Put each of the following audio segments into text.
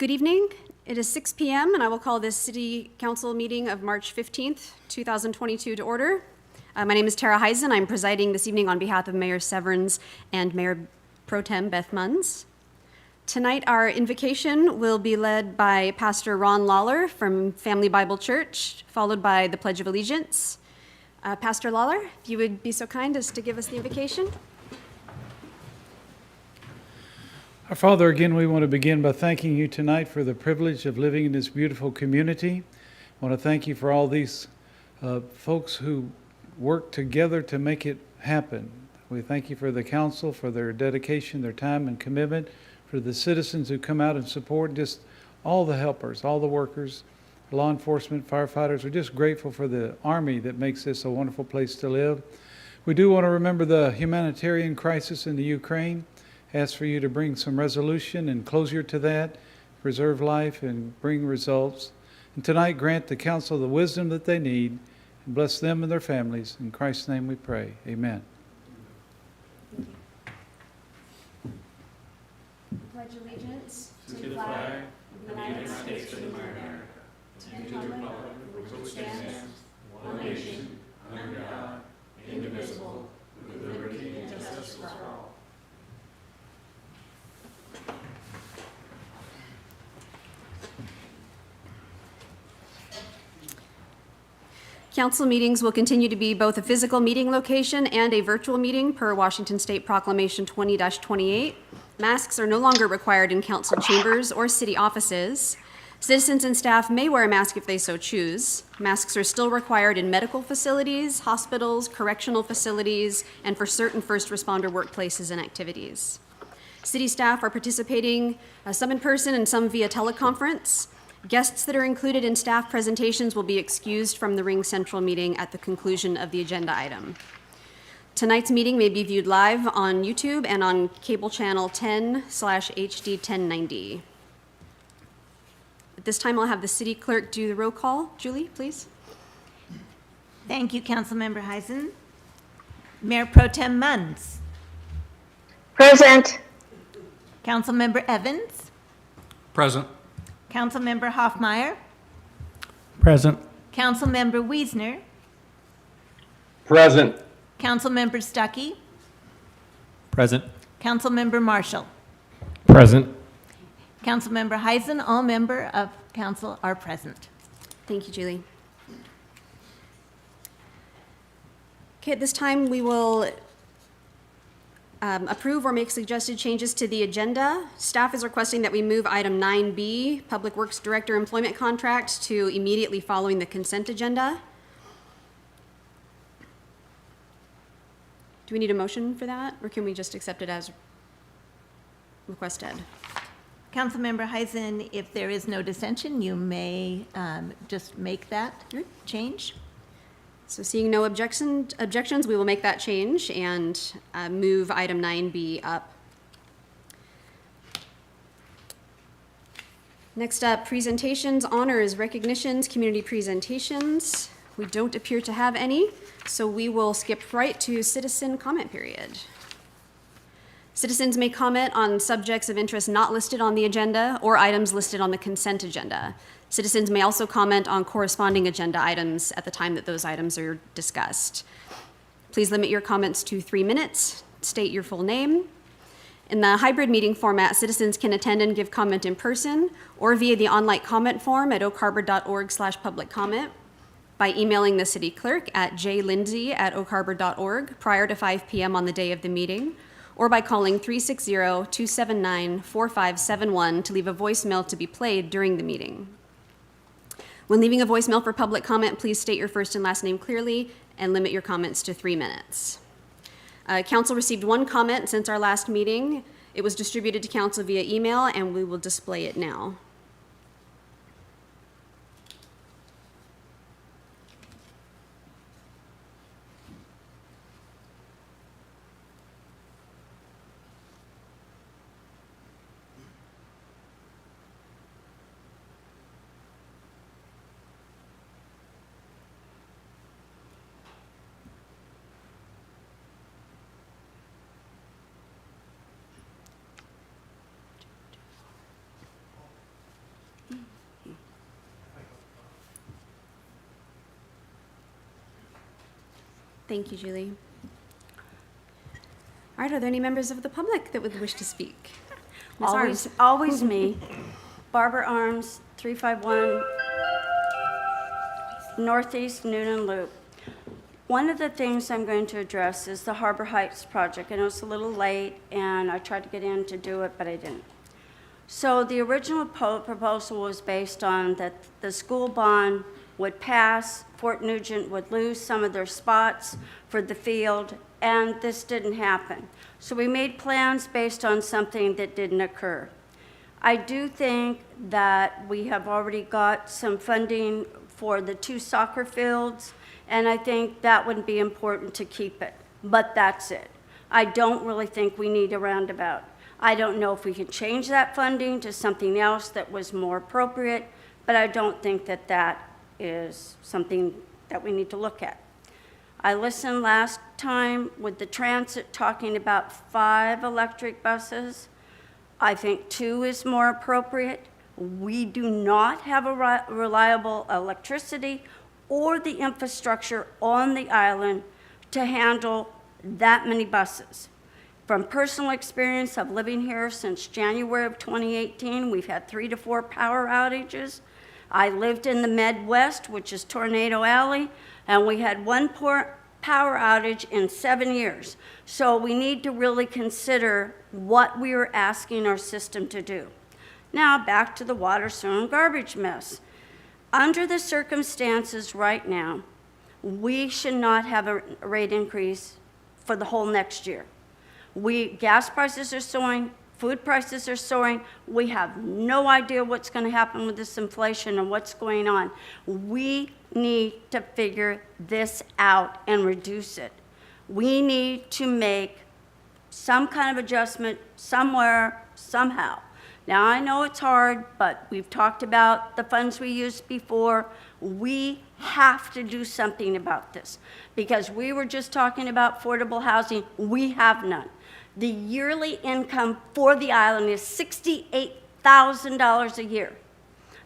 Good evening. It is 6 p.m. and I will call this City Council meeting of March 15th, 2022 to order. My name is Tara Hizon. I'm presiding this evening on behalf of Mayor Severns and Mayor Pro Tem Beth Munns. Tonight, our invocation will be led by Pastor Ron Lawler from Family Bible Church, followed by the Pledge of Allegiance. Pastor Lawler, if you would be so kind as to give us the invocation. Our Father, again, we want to begin by thanking you tonight for the privilege of living in this beautiful community. I want to thank you for all these folks who work together to make it happen. We thank you for the council, for their dedication, their time and commitment, for the citizens who come out and support, just all the helpers, all the workers, law enforcement, firefighters. We're just grateful for the Army that makes this a wonderful place to live. We do want to remember the humanitarian crisis in the Ukraine. Ask for you to bring some resolution and closure to that, preserve life and bring results. And tonight, grant the council the wisdom that they need and bless them and their families. In Christ's name we pray. Amen. Pledge allegiance to the flag of the United States of America, and to the republic for which it stands, one nation, under God, indivisible, with liberty and justice for all. Council meetings will continue to be both a physical meeting location and a virtual meeting per Washington State Proclamation 20-28. Masks are no longer required in council chambers or city offices. Citizens and staff may wear a mask if they so choose. Masks are still required in medical facilities, hospitals, correctional facilities, and for certain first responder workplaces and activities. City staff are participating, some in person and some via teleconference. Guests that are included in staff presentations will be excused from the Ring Central meeting at the conclusion of the agenda item. Tonight's meeting may be viewed live on YouTube and on cable channel 10/HD 1090. At this time, I'll have the city clerk do the roll call. Julie, please. Thank you, Councilmember Hizon. Mayor Pro Tem Munns. Present. Councilmember Evans. Present. Councilmember Hoffmeyer. Present. Councilmember Wiesner. Present. Councilmember Stuckey. Present. Councilmember Marshall. Present. Councilmember Hizon, all member of council are present. Thank you, Julie. Okay, at this time, we will approve or make suggested changes to the agenda. Staff is requesting that we move item 9B, Public Works Director Employment Contract, to immediately following the consent agenda. Do we need a motion for that, or can we just accept it as requested? Councilmember Hizon, if there is no dissension, you may just make that change. So seeing no objections, we will make that change and move item 9B up. Next up, presentations, honors, recognitions, community presentations. We don't appear to have any, so we will skip right to citizen comment period. Citizens may comment on subjects of interest not listed on the agenda or items listed on the consent agenda. Citizens may also comment on corresponding agenda items at the time that those items are discussed. Please limit your comments to 3 minutes. State your full name. In the hybrid meeting format, citizens can attend and give comment in person or via the online comment form at oakharbor.org/public comment, by emailing the city clerk at jlindsay@oakharbor.org prior to 5 p.m. on the day of the meeting, or by calling 360-279-4571 to leave a voicemail to be played during the meeting. When leaving a voicemail for public comment, please state your first and last name clearly and limit your comments to 3 minutes. Council received 1 comment since our last meeting. It was distributed to council via email, and we will display it now. Thank you, Julie. All right, are there any members of the public that would wish to speak? Ms. Arms? Always me. Barbara Arms, 351 Northeast Noonan Loop. One of the things I'm going to address is the Harbor Heights project. I know it's a little late, and I tried to get in to do it, but I didn't. So the original proposal was based on that the school bond would pass, Fort Nugent would lose some of their spots for the field, and this didn't happen. So we made plans based on something that didn't occur. I do think that we have already got some funding for the 2 soccer fields, and I think that would be important to keep it, but that's it. I don't really think we need a roundabout. I don't know if we can change that funding to something else that was more appropriate, but I don't think that that is something that we need to look at. I listened last time with the transit talking about 5 electric buses. I think 2 is more appropriate. We do not have a reliable electricity or the infrastructure on the island to handle that many buses. From personal experience of living here since January of 2018, we've had 3 to 4 power outages. I lived in the Midwest, which is Tornado Alley, and we had 1 power outage in 7 years. So we need to really consider what we are asking our system to do. Now back to the water, sewer, and garbage mess. Under the circumstances right now, we should not have a rate increase for the whole next year. Gas prices are soaring, food prices are soaring. We have no idea what's going to happen with this inflation and what's going on. We need to figure this out and reduce it. We need to make some kind of adjustment somewhere, somehow. Now, I know it's hard, but we've talked about the funds we used before. We have to do something about this because we were just talking about affordable housing. We have none. The yearly income for the island is $68,000 a year.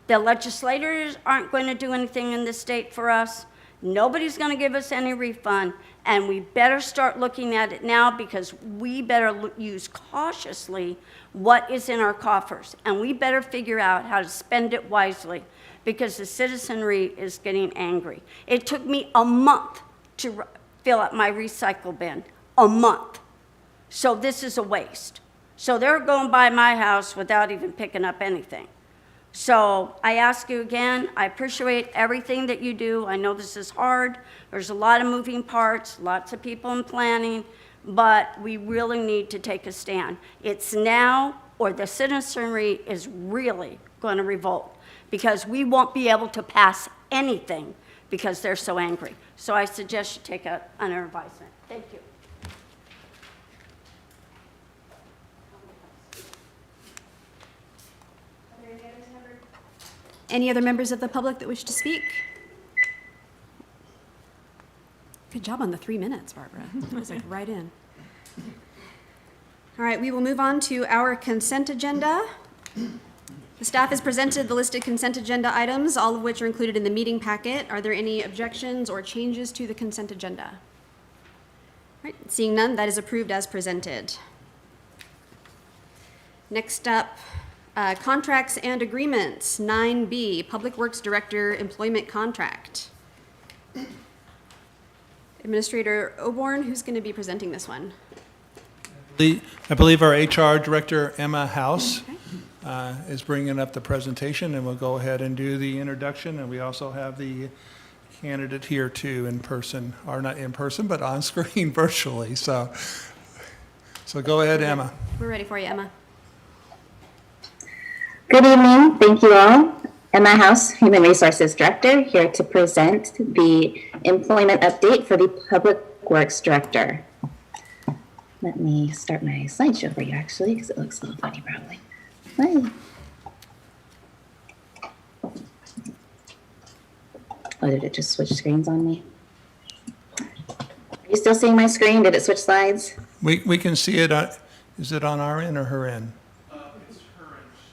The legislators aren't going to do anything in the state for us. Nobody's going to give us any refund, and we better start looking at it now because we better use cautiously what is in our coffers, and we better figure out how to spend it wisely because the citizenry is getting angry. It took me a month to fill up my recycle bin, a month. So this is a waste. So they're going by my house without even picking up anything. So I ask you again, I appreciate everything that you do. I know this is hard. There's a lot of moving parts, lots of people in planning, but we really need to take a stand. It's now or the citizenry is really going to revolt because we won't be able to pass anything because they're so angry. So I suggest you take under advisement. Thank you. Any other members of the public that wish to speak? Good job on the 3 minutes, Barbara. That was like right in. All right, we will move on to our consent agenda. The staff has presented the listed consent agenda items, all of which are included in the meeting packet. Are there any objections or changes to the consent agenda? All right, seeing none, that is approved as presented. Next up, contracts and agreements, 9B, Public Works Director Employment Contract. Administrator Oborn, who's going to be presenting this one? I believe our HR Director, Emma House, is bringing up the presentation, and we'll go ahead and do the introduction. And we also have the candidate here too in person, or not in person, but on screen virtually. So go ahead, Emma. We're ready for you, Emma. Good evening. Thank you all. Emma House, Human Resources Director, here to present the employment update for the Public Works Director. Let me start my slideshow for you, actually, because it looks a little funny, probably. Hi. Oh, did it just switch screens on me? Are you still seeing my screen? Did it switch slides? We can see it. Is it on our end or her end?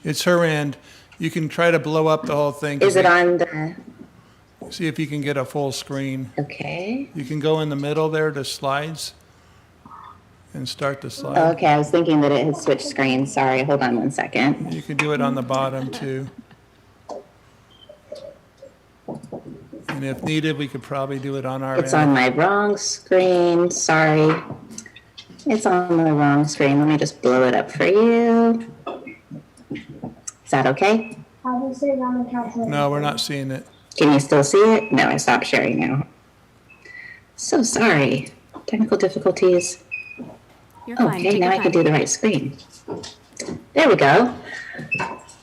It's her end. You can try to blow up the whole thing. Is it on the... See if you can get a full screen. Okay. You can go in the middle there to slides and start the slide. Okay, I was thinking that it had switched screens. Sorry, hold on one second. You can do it on the bottom too. And if needed, we could probably do it on our It's end. on my wrong screen. Sorry. It's on the wrong screen. Let me just blow it up for you. Is that okay? No, we're not seeing it. Can you still see it? No, I stopped sharing now. So sorry. Technical difficulties. You're fine. Okay, Take now your I can time. do the right screen. There we go.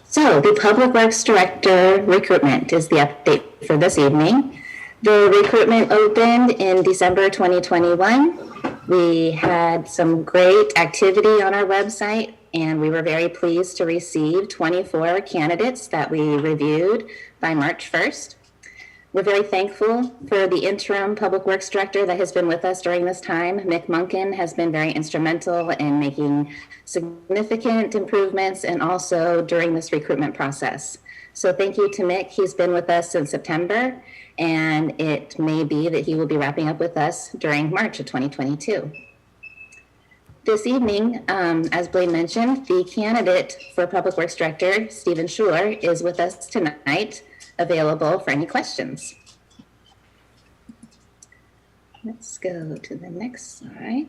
So the Public Works Director recruitment is the update for this evening. The recruitment opened in December 2021. We had some great activity on our website, and we were very pleased to receive 24 candidates that we reviewed by March 1st. We're very thankful for the interim Public Works Director that has been with us during this time. Mick Munkin has been very instrumental in making significant improvements and also during this recruitment process. So thank you to Mick. He's been with us since September, and it may be that he will be wrapping up with us during March of 2022. This evening, as Blaine mentioned, the candidate for Public Works Director, Stephen Schuler, is with us tonight, available for any questions. Let's go to the next slide.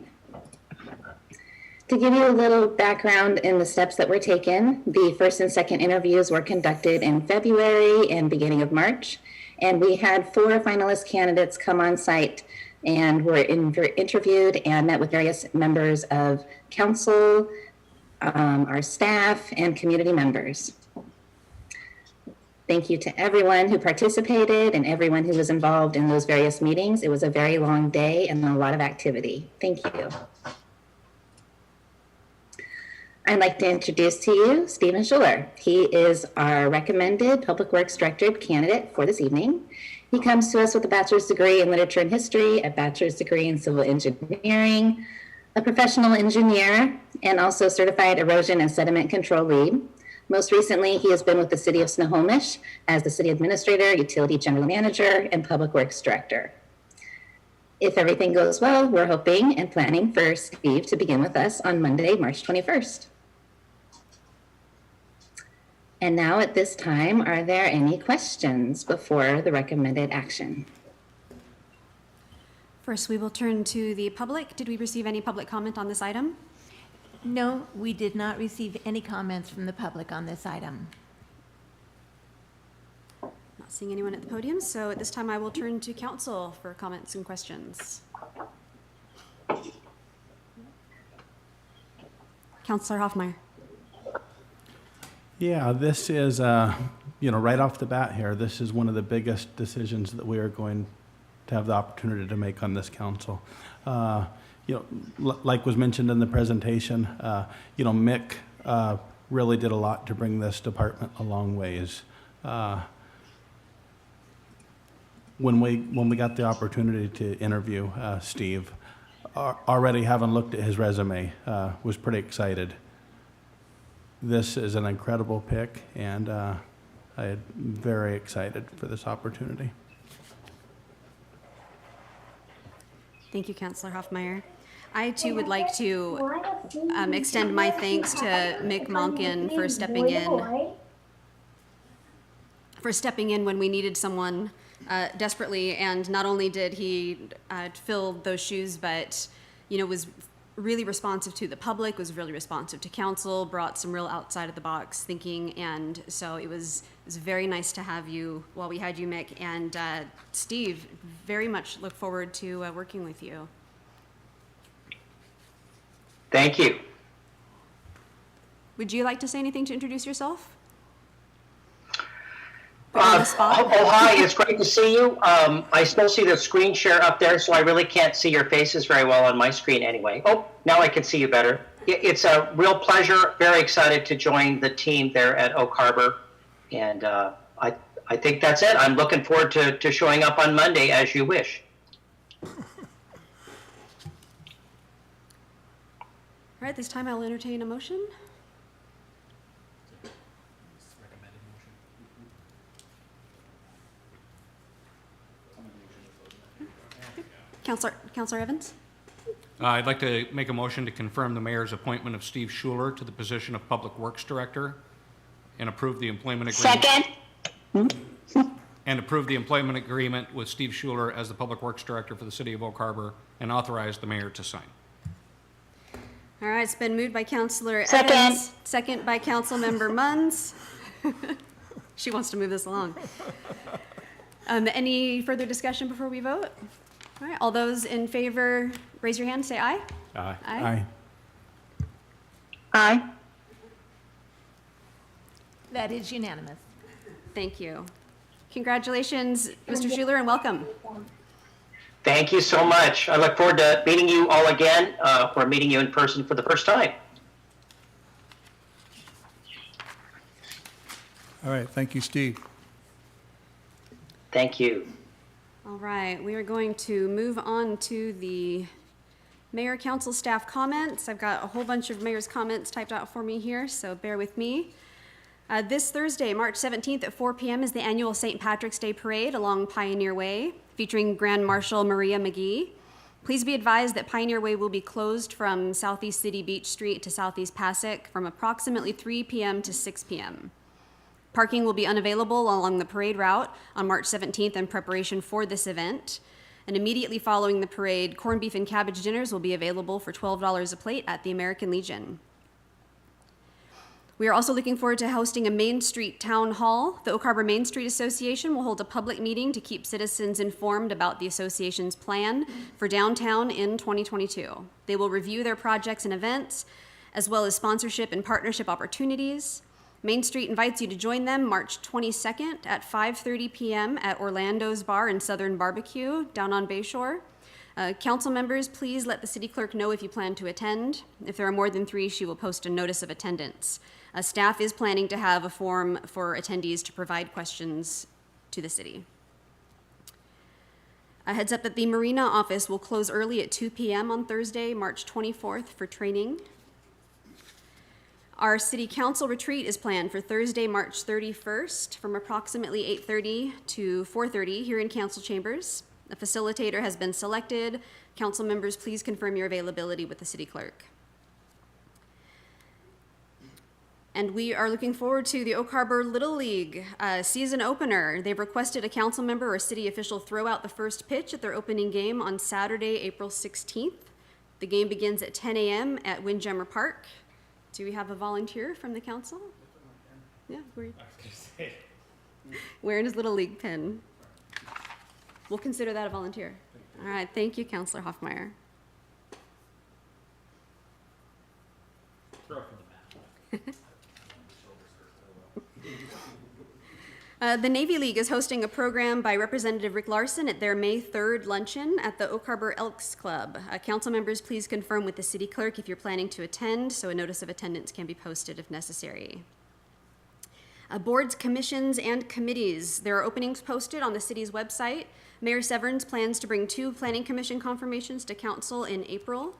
To give you a little background in the steps that were taken, the first and second interviews were conducted in February and beginning of March, and we had 4 finalist candidates come on site and were interviewed and met with various members of council, our staff, and community members. Thank you to everyone who participated and everyone who was involved in those various meetings. It was a very long day and a lot of activity. Thank you. I'd like to introduce to you Stephen Schuler. He is our recommended Public Works Director candidate for this evening. He comes to us with a bachelor's degree in literature and history, a bachelor's degree in civil engineering, a professional engineer, and also certified erosion and sediment control lead. Most recently, he has been with the City of Snohomish as the City Administrator, Utility General Manager, and Public Works Director. If everything goes well, we're hoping and planning for Steve to begin with us on Monday, March 21st. And now at this time, are there any questions before the recommended action? First, we will turn to the public. Did we receive any public comment on this item? No, we did not receive any comments from the public on this item. Not seeing anyone at the podium, so at this time I will turn to council for comments and questions. Councilor Hoffmeyer. Yeah, this is, right off the bat here, this is one of the biggest decisions that we are going to have the opportunity to make on this council. Like was mentioned in the presentation, Mick really did a lot to bring this department a long ways. When we got the opportunity to interview Steve, already having looked at his resume, was pretty excited. This is an incredible pick, and I am very excited for this opportunity. Thank you, Councilor Hoffmeyer. I too would like to extend my thanks to Mick Monken for stepping in when we needed someone desperately, and not only did he fill those shoes, but was really responsive to the public, was really responsive to council, brought some real outside of the box thinking, and so it was very nice to have you while we had you, Mick, and Steve, very much look forward to working with you. Thank you. Would you like to say anything to introduce yourself? Put you on the spot? Hi, it's great to see you. I still see the screen share up there, so I really can't see your faces very well on my screen anyway. Oh, now I can see you better. It's a real pleasure. Very excited to join the team there at Oak Harbor. And I think that's it. I'm looking forward to showing up on Monday as you wish. All right, this time I'll entertain a motion. Counselor Evans? I'd like to make a motion to confirm the mayor's appointment of Steve Schuler to the position of Public Works Director and approve the employment agreement. Second. And approve the employment agreement with Steve Schuler as the Public Works Director for the City of Oak Harbor and authorize the mayor to sign. All right, it's been moved by Counselor Second. Evans, second by Councilmember Munns. She wants to move this along. Any further discussion before we vote? All right, all those in favor, raise your hand, say aye. Aye. Aye. Aye. That is unanimous. Thank you. Congratulations, Mr. Schuler, and welcome. Thank you so much. I look forward to meeting you all again, or meeting you in person for the first time. All right, thank you, Steve. Thank you. All right, we are going to move on to the mayor, council, staff comments. I've got a whole bunch of mayor's comments typed out for me here, so bear with me. This Thursday, March 17th at 4 p.m. is the annual St. Patrick's Day Parade along Pioneer Way, featuring Grand Marshal Maria McGee. Please be advised that Pioneer Way will be closed from Southeast City Beach Street to Southeast Passac from approximately 3 p.m. to 6 p.m. Parking will be unavailable along the parade route on March 17th in preparation for this event. And immediately following the parade, corned beef and cabbage dinners will be available for $12 a plate at the American Legion. We are also looking forward to hosting a Main Street Town Hall. The Oak Harbor Main Street Association will hold a public meeting to keep citizens informed about the association's plan for downtown in 2022. They will review their projects and events, as well as sponsorship and partnership opportunities. Main Street invites you to join them March 22nd at 5:30 p.m. at Orlando's Bar and Southern Barbecue down on Bayshore. Council members, please let the city clerk know if you plan to attend. If there are more than 3, she will post a notice of attendance. Staff is planning to have a form for attendees to provide questions to the city. A heads up that the Marina office will close early at 2 p.m. on Thursday, March 24th for training. Our city council retreat is planned for Thursday, March 31st from approximately 8:30 to 4:30 here in council chambers. A facilitator has been selected. Council members, please confirm your availability with the city clerk. And we are looking forward to the Oak Harbor Little League season opener. They've requested a council member or city official throw out the first pitch at their opening game on Saturday, April 16th. The game begins at 10 a.m. at Windjammer Park. Do we have a volunteer from the council? Yeah, wearing his Little League pin. We'll consider that a volunteer. All right, thank you, Councilor Hoffmeyer. The Navy League is hosting a program by Representative Rick Larson at their May 3rd luncheon at the Oak Harbor Elks Club. Council members, please confirm with the city clerk if you're planning to attend, so a notice of attendance can be posted if necessary. Boards, commissions, and committees. There are openings posted on the city's website. Mayor Severns plans to bring 2 planning commission confirmations to council in April.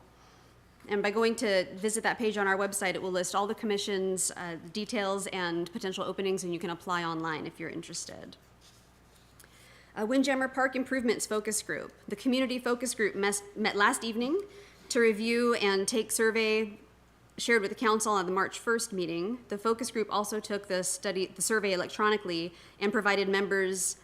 And by going to visit that page on our website, it will list all the commissions, details, and potential openings, and you can apply online if you're interested. Windjammer Park Improvements Focus Group. The Community Focus Group met last evening to review and take survey shared with the council on the March 1st meeting. The focus group also took the survey electronically and provided members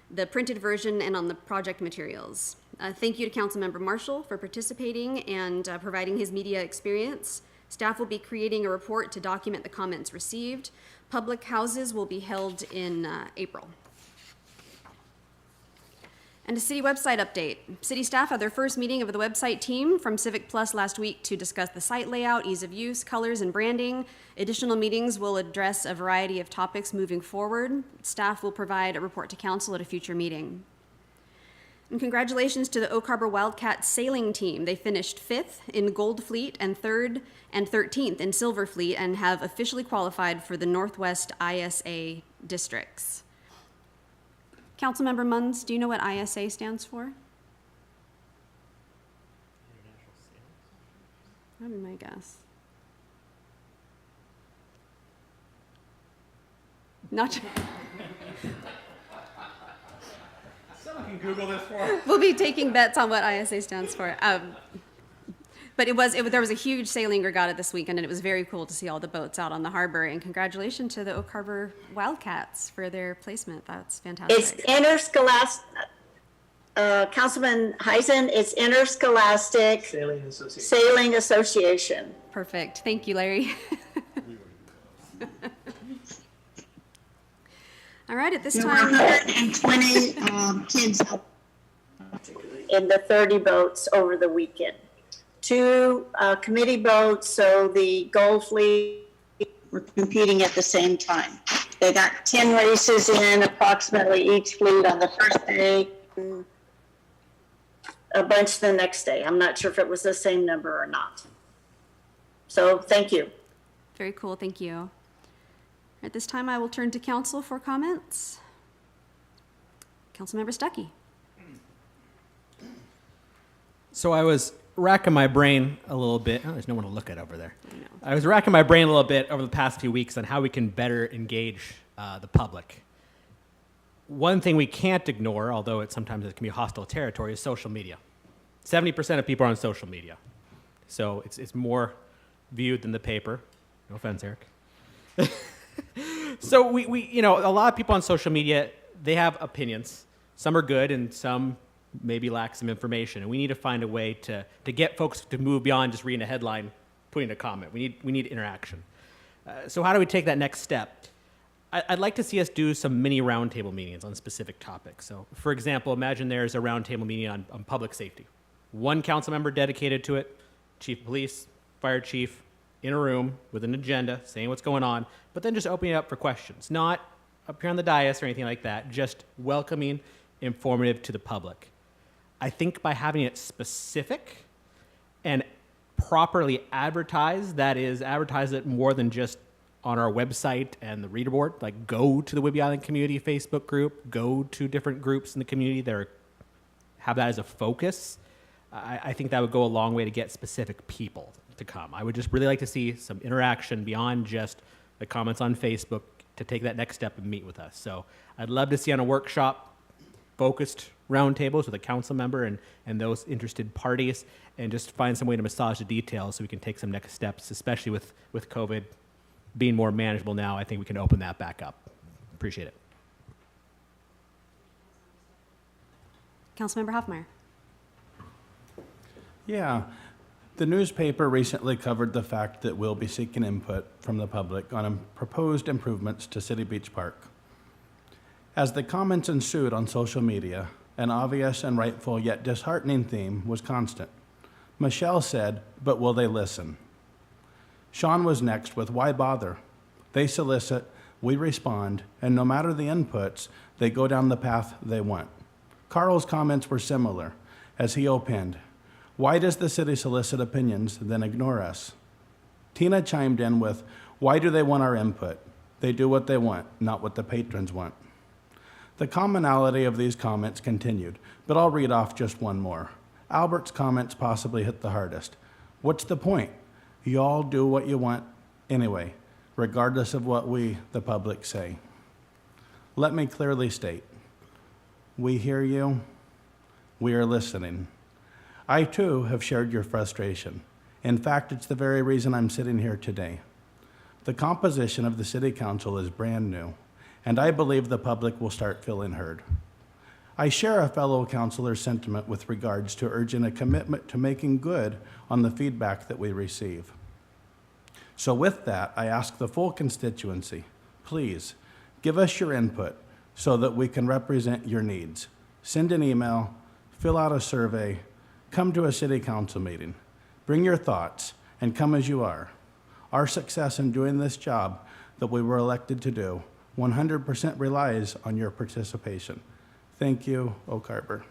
the printed version and on the project materials. Thank you to Councilmember Marshall for participating and providing his media experience. Staff will be creating a report to document the comments received. Public houses will be held in April. And a city website update. City staff had their first meeting of the website team from Civic Plus last week to discuss the site layout, ease of use, colors, and branding. Additional meetings will address a variety of topics moving forward. Staff will provide a report to council at a future meeting. And congratulations to the Oak Harbor Wildcat sailing team. They finished 5th in Gold Fleet and 3rd and 13th in Silver Fleet and have officially qualified for the Northwest ISA districts. Councilmember Munns, do you know what ISA stands for? That would be my guess. Not. Someone can Google this for. We'll be taking bets on what ISA stands for. But there was a huge sailing regatta this weekend, and it was very cool to see all the boats out on the harbor. And congratulations to the Oak Harbor Wildcats for their placement. That's fantastic. It's interscholastic, Councilman Hizon, it's Interscholastic Sailing Association. Perfect. Thank you, Larry. All right, at this There were time, 120 kids in the 30 boats over the weekend. 2 committee boats, so the Gulf Fleet were competing at the same time. They got 10 races in, approximately each fleet on the first day, a bunch the next day. I'm not sure if it was the same number or not. So thank you. very cool. Thank you. At this time, I will turn to council for comments. Councilmember Stuckey. So I was racking my brain a little bit. Oh, there's no one to look at over there. I was racking my brain a little bit over the past few weeks on how we can better engage the public. One thing we can't ignore, although sometimes it can be hostile territory, is social media. 70% of people are on social media. So it's more viewed than the paper. No offense, Eric. So we a lot of people on social media, they have opinions. Some are good and some maybe lack some information. And we need to find a way to get folks to move beyond just reading a headline, putting a comment. We need interaction. So how do we take that next step? I'd like to see us do some mini roundtable meetings on specific topics. So for example, imagine there's a roundtable meeting on public safety. One council member dedicated to it, chief of police, fire chief, in a room with an agenda saying what's going on, but then just opening it up for questions. Not up here on the dais or anything like that, just welcoming, informative to the public. I think by having it specific and properly advertised, that is, advertise it more than just on our website and the reader board, like go to the Whidbey Island Community Facebook group, go to different groups in the community that have that as a focus. I think that would go a long way to get specific people to come. I would just really like to see some interaction beyond just the comments on Facebook to take that next step and meet with us. So I'd love to see on a workshop focused roundtables with a council member and those interested parties, and just find some way to massage the details so we can take some next steps, especially with COVID being more manageable now. I think we can open that back up. Appreciate it. Councilmember Hoffmeyer. Yeah. The newspaper recently covered the fact that we'll be seeking input from the public on proposed improvements to City Beach Park. As the comments ensued on social media, an obvious and rightful yet disheartening theme was constant. Michelle said, "But will they listen?" Sean was next with, "Why bother? They solicit, we respond, and no matter the inputs, they go down the path they want." Carl's comments were similar, as he opined, "Why does the city solicit opinions, then ignore us?" Tina chimed in with, "Why do they want our input? They do what they want, not what the patrons want." The commonality of these comments continued, but I'll read off just one more. Albert's comments possibly hit the hardest. "What's the point? You all do what you want anyway, regardless of what we, the public, say." Let me clearly state, we hear you, we are listening. I too have shared your frustration. In fact, it's the very reason I'm sitting here today. The composition of the City Council is brand new, and I believe the public will start feeling heard. I share a fellow councilor's sentiment with regards to urging a commitment to making good on the feedback that we receive. So with that, I ask the full constituency, please give us your input so that we can represent your needs. Send an email, fill out a survey, come to a city council meeting. Bring your thoughts and come as you are. Our success in doing this job that we were elected to do 100% relies on your participation. Thank you, Oak Harbor.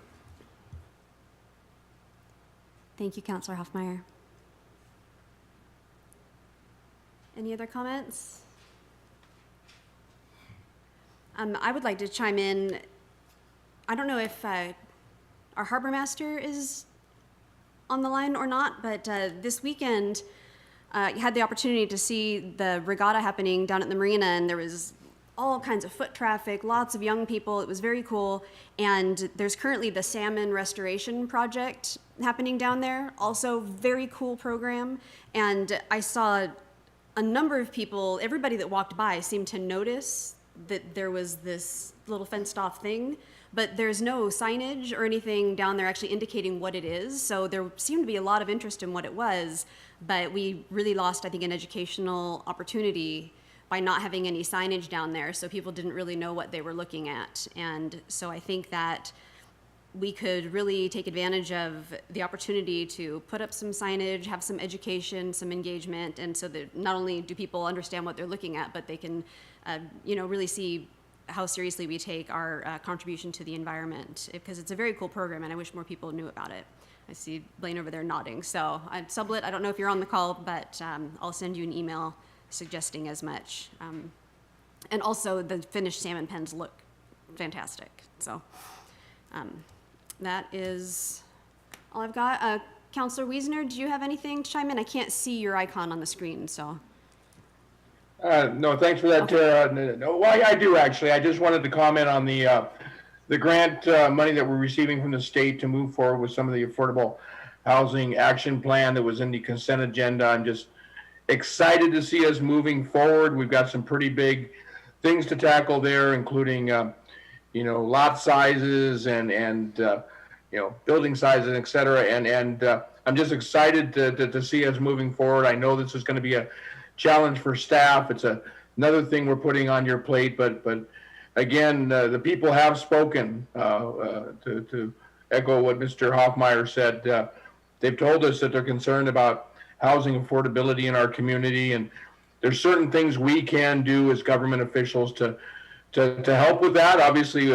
Thank you, Councilor Hoffmeyer. Any other comments? I would like to chime in. I don't know if our harbor master is on the line or not, but this weekend you had the opportunity to see the regatta happening down at the marina, and there was all kinds of foot traffic, lots of young people. It was very cool. And there's currently the salmon restoration project happening down there. Also very cool program. And I saw a number of people, everybody that walked by seemed to notice that there was this little fenced off thing, but there's no signage or anything down there actually indicating what it is. So there seemed to be a lot of interest in what it was, but we really lost, I think, an educational opportunity by not having any signage down there, so people didn't really know what they were looking at. And so I think that we could really take advantage of the opportunity to put up some signage, have some education, some engagement, and so that not only do people understand what they're looking at, but they can, really see how seriously we take our contribution to the environment, because it's a very cool program, and I wish more people knew about it. I see Blaine over there nodding. So, Sublet, I don't know if you're on the call, but I'll send you an email suggesting as much. And also, the finished salmon pens look fantastic. So, that is all I've got. Councilor Wiesner, do you have anything to chime in? I can't see your icon on the screen, so. No, thanks for that, Tara. No, well, I do actually. I just wanted to comment on the grant money that we're receiving from the state to move forward with some of the affordable housing action plan that was in the consent agenda. I'm just excited to see us moving forward. We've got some pretty big things to tackle there, including lot sizes and building sizes, et cetera. And I'm just excited to see us moving forward. I know this is going to be a challenge for staff. It's another thing we're putting on your plate, but again, the people have spoken. To echo what Mr. Hoffmeyer said, they've told us that they're concerned about housing affordability in our community, and there's certain things we can do as government officials to help with that. Obviously,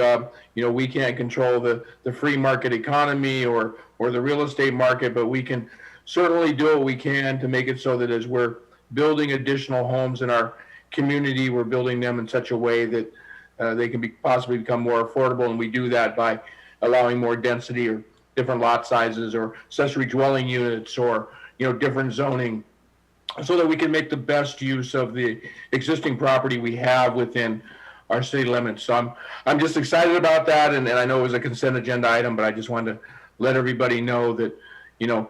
we can't control the free market economy or the real estate market, but we can certainly do what we can to make it so that as we're building additional homes in our community, we're building them in such a way that they can possibly become more affordable. And we do that by allowing more density or different lot sizes or accessory dwelling units or, different zoning, so that we can make the best use of the existing property we have within our city limits. So I'm just excited about that. And I know it was a consent agenda item, but I just wanted to let everybody know that,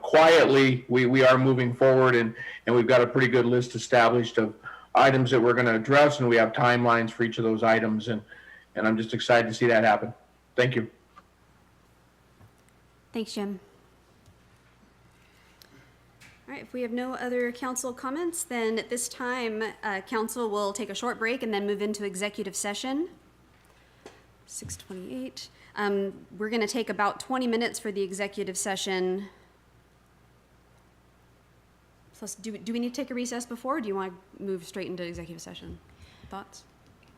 quietly we are moving forward, and we've got a pretty good list established of items that we're going to address, and we have timelines for each of those items, and I'm just excited to see that happen. Thank you. Thanks, Jim. All right, if we have no other council comments, then at this time, council will take a short break and then move into executive session. 6:28. We're going to take about 20 minutes for the executive session. Plus, do we need to take a recess before, or do you want to move straight into executive session? Thoughts?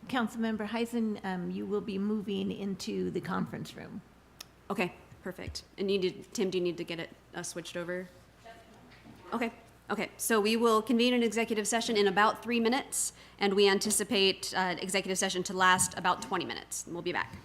Councilmember Hizon, you will be moving into the conference room. Okay, perfect. And Tim, do you need to get it switched over? Okay, so we will convene an executive session in about 3 minutes, and we anticipate executive session to last about 20 minutes. We'll be back.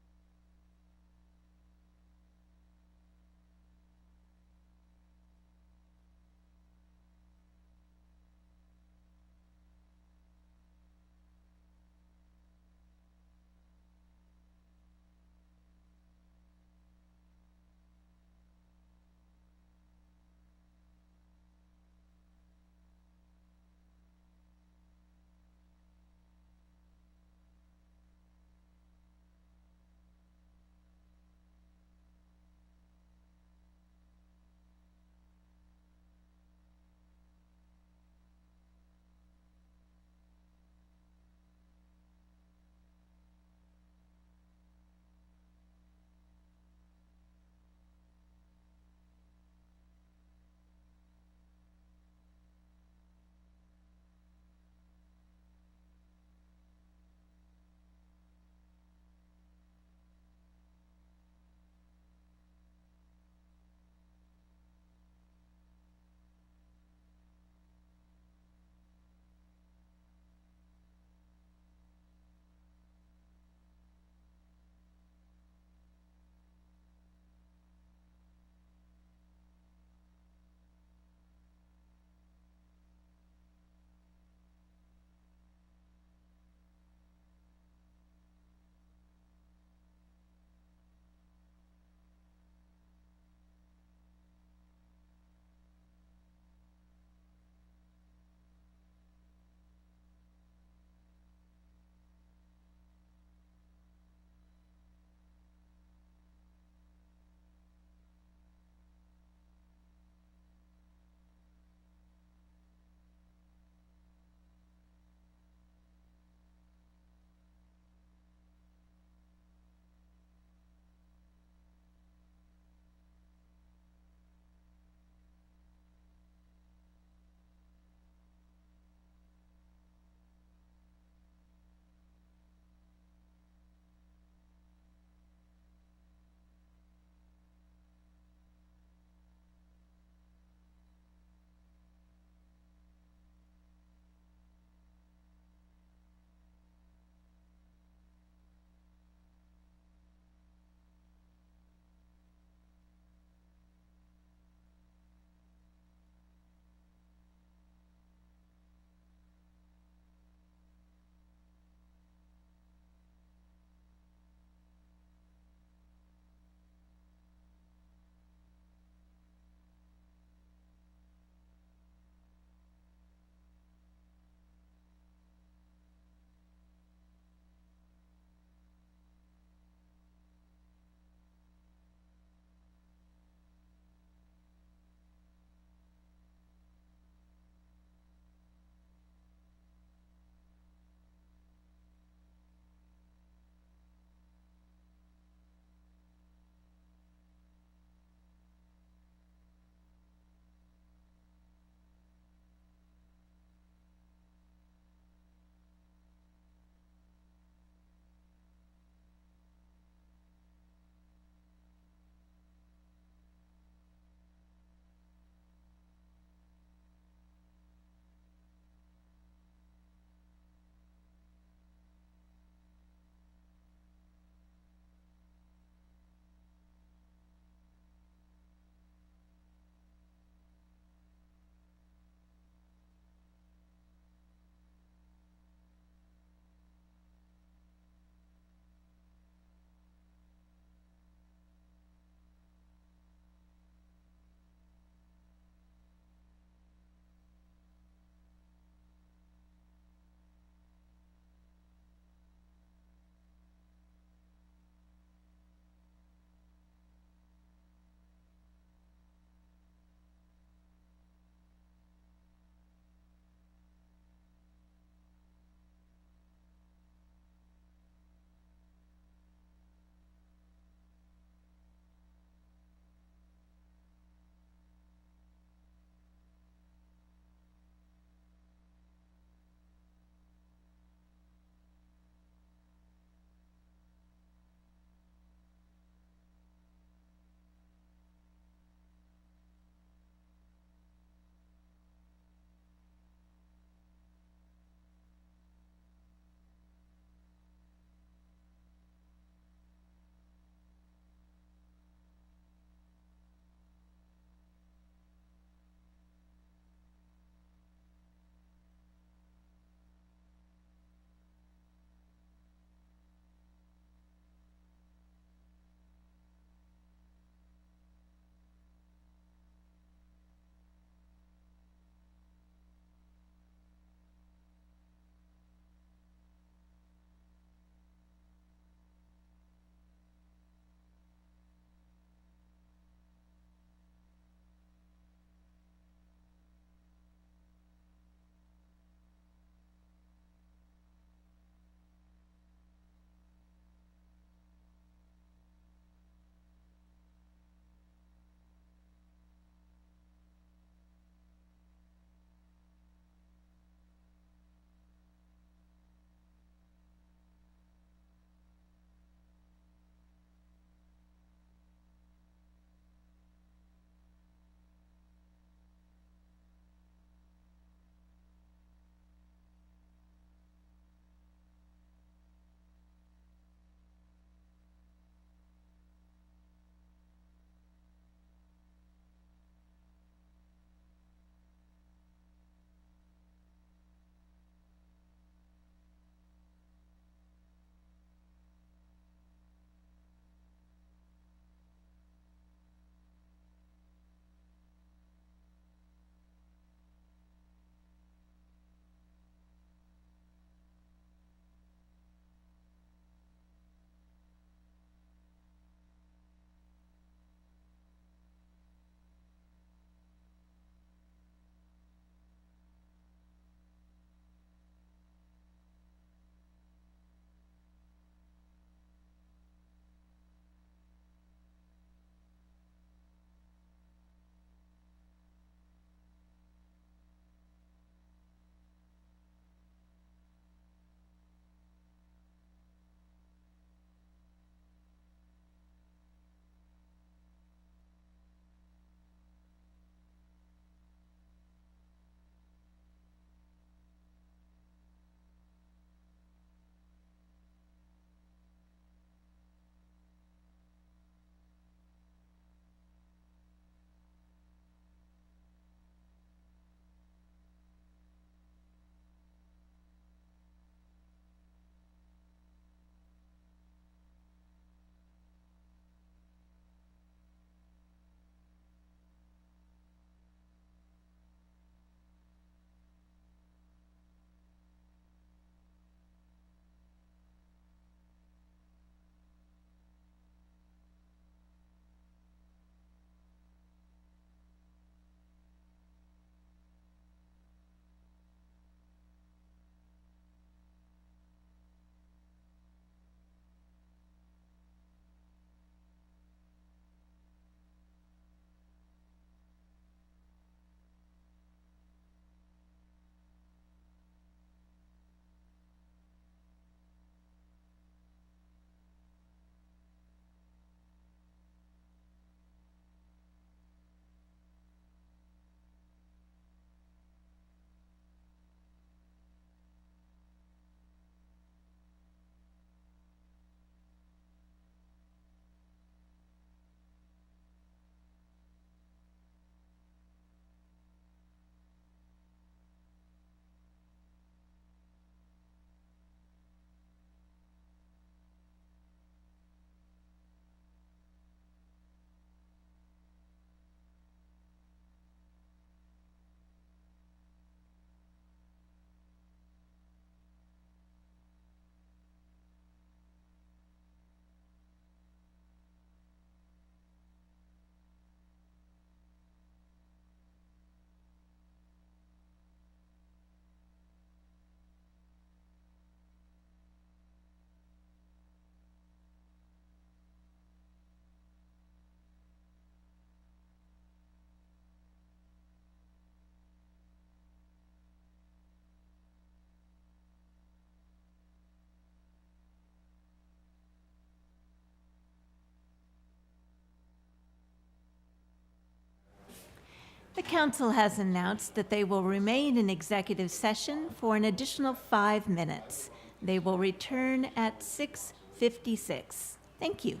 The council has announced that they will remain in executive session for an additional 5 minutes. They will return at 6:56. Thank you.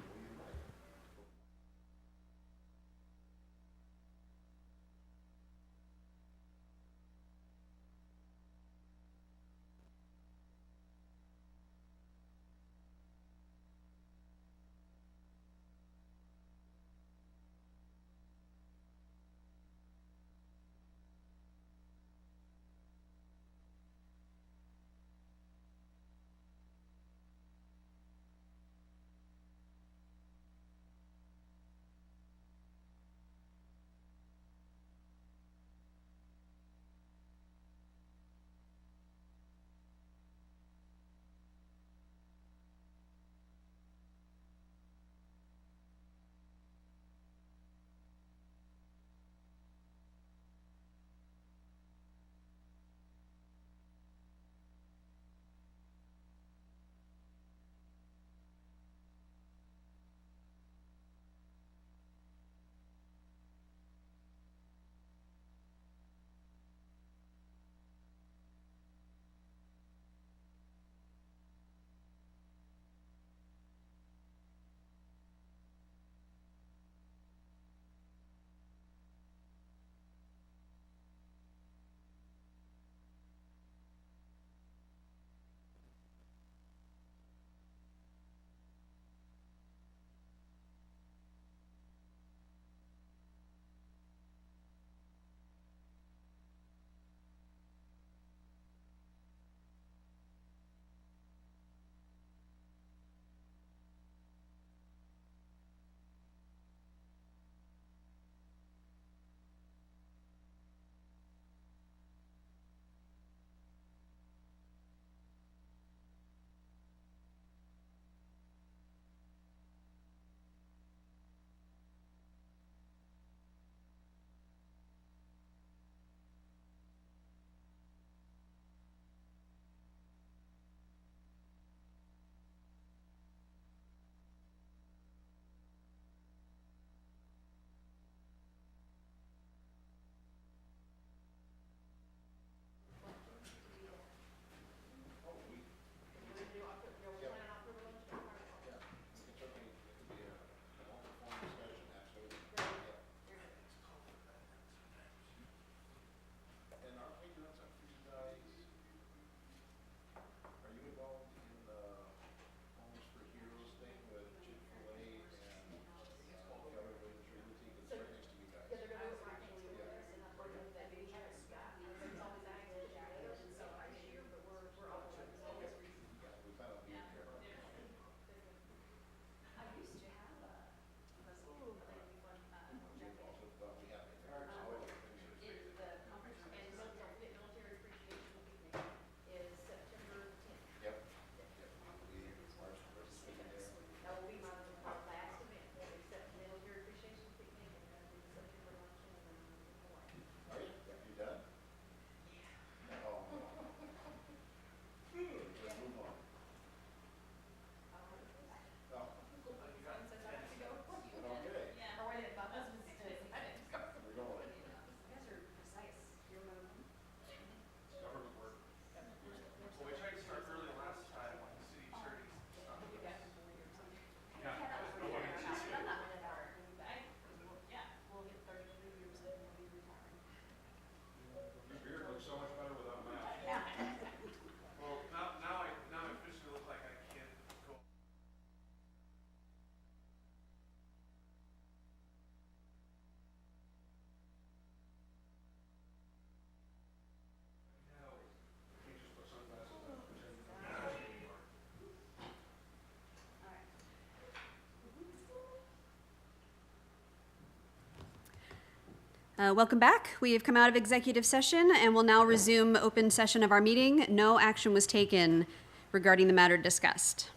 Welcome back. We have come out of executive session and will now resume open session of our meeting. No action was taken regarding the matter discussed.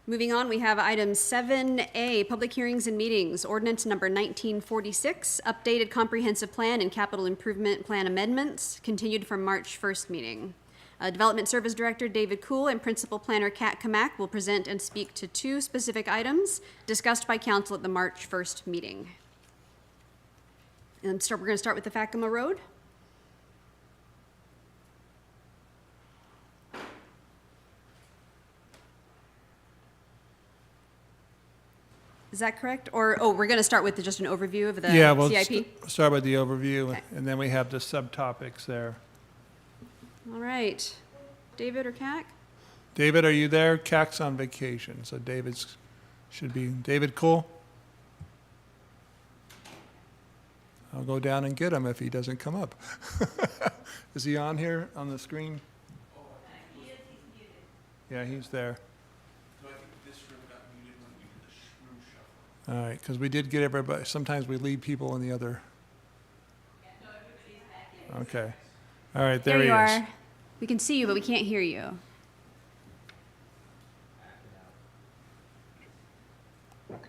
Moving on, we have item 7A, public hearings and meetings. Ordinance number 1946, updated comprehensive plan and capital improvement plan amendments, continued from March 1st meeting. Development Service Director David Kuhl and Principal Planner Kat Kamak will present and speak to two specific items discussed by council at the March 1st meeting. And we're going to start with the Facma Road. Is that correct? Or, we're going to start with just an overview of the Yeah, we'll CIP? start with the overview, Okay. and then we have the subtopics there. All right. David or CAC? David, are you there? CAC's on vacation, so David cool? I'll go down and get him if he doesn't come up. Is he on here on the screen? Yeah, he's there. All right, because we did get everybody, sometimes we leave people in the other. Okay. All right, there he you is. are. We can see you, but we can't hear you.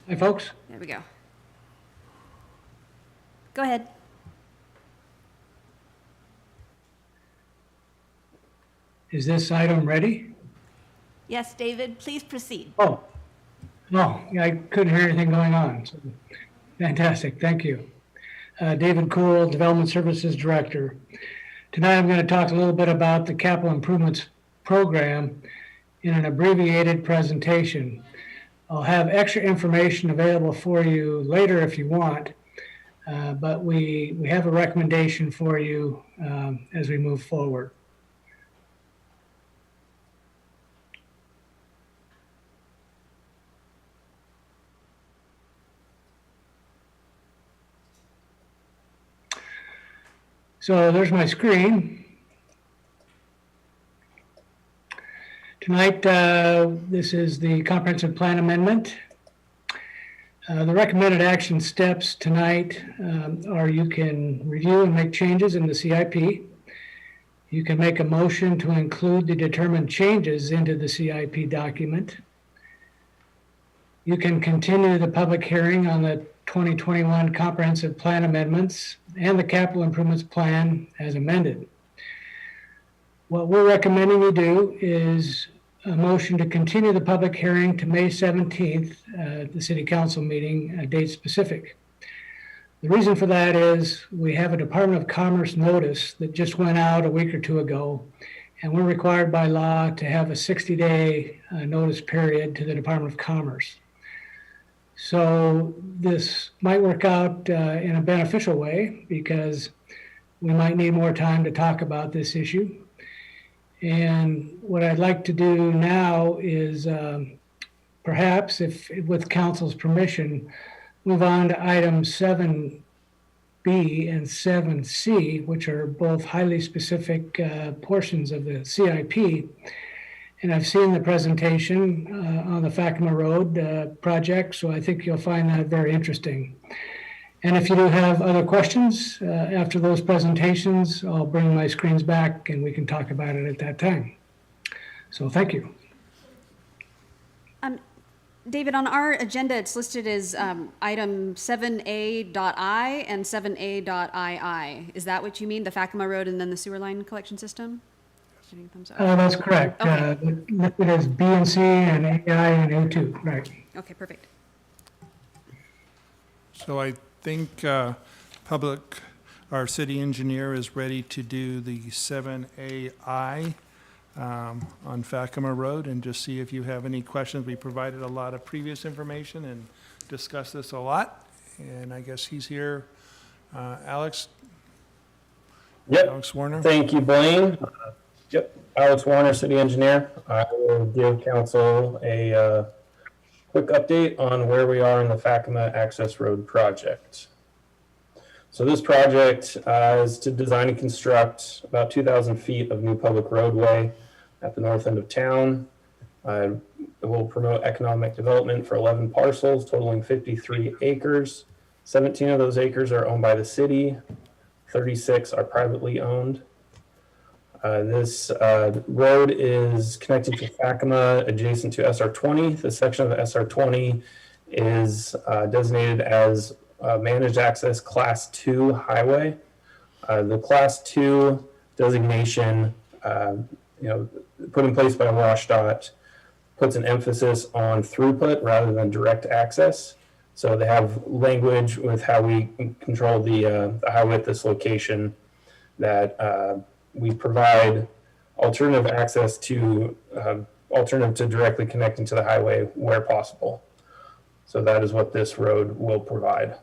Hi, folks. There we go. Go ahead. Is this item ready? Yes, David, please proceed. Oh, no, I couldn't hear anything going on. So, fantastic, thank you. David Cool, Development Services Director. Tonight I'm going to talk a little bit about the Capital Improvements Program in an abbreviated presentation. I'll have extra information available for you later if you want, but we have a recommendation for you as we move forward. So there's my screen. Tonight, this is the comprehensive plan amendment. The recommended action steps tonight are you can review and make changes in the CIP. You can make a motion to include the determined changes into the CIP document. You can continue the public hearing on the 2021 comprehensive plan amendments and the capital improvements plan as amended. What we're recommending you do is a motion to continue the public hearing to May 17th, the city council meeting, a date specific. The reason for that is we have a Department of Commerce notice that just went out a week or two ago, and we're required by law to have a 60-day notice period to the Department of Commerce. So this might work out in a beneficial way because we might need more time to talk about this issue. And what I'd like to do now is perhaps, if with council's permission, move on to items 7B and 7C, which are both highly specific portions of the CIP. And I've seen the presentation on the Facma Road project, so I think you'll find that very interesting. And if you do have other questions after those presentations, I'll bring my screens back and we can talk about it at that time. So thank you. David, on our agenda, it's listed as item 7A.I and 7A.II. Is that what you mean, the Facma Road and then the sewer line collection system? That's correct. Okay. Listed as B and C and AI and A2, right. Okay, perfect. So I think our city engineer is ready to do the 7AI on Facma Road and just see if you have any questions. We provided a lot of previous information and discussed this a lot. And I guess he's here. Alex? Yep. Alex Warner? Thank you, Blaine. Yep. Alex Warner, city engineer. I will give council a quick update on where we are in the Facma Access Road project. So this project is to design and construct about 2,000 feet of new public roadway at the north end of town. It will promote economic development for 11 parcels totaling 53 acres. 17 of those acres are owned by the city. 36 are privately owned. This road is connected to Facma adjacent to SR20. The section of SR20 is designated as managed access class 2 highway. The class 2 designation, put in place by WashDOT, puts an emphasis on throughput rather than direct access. So they have language with how we control the highway at this location, that we provide alternative access to alternative to directly connecting to the highway where possible. So that is what this road will provide.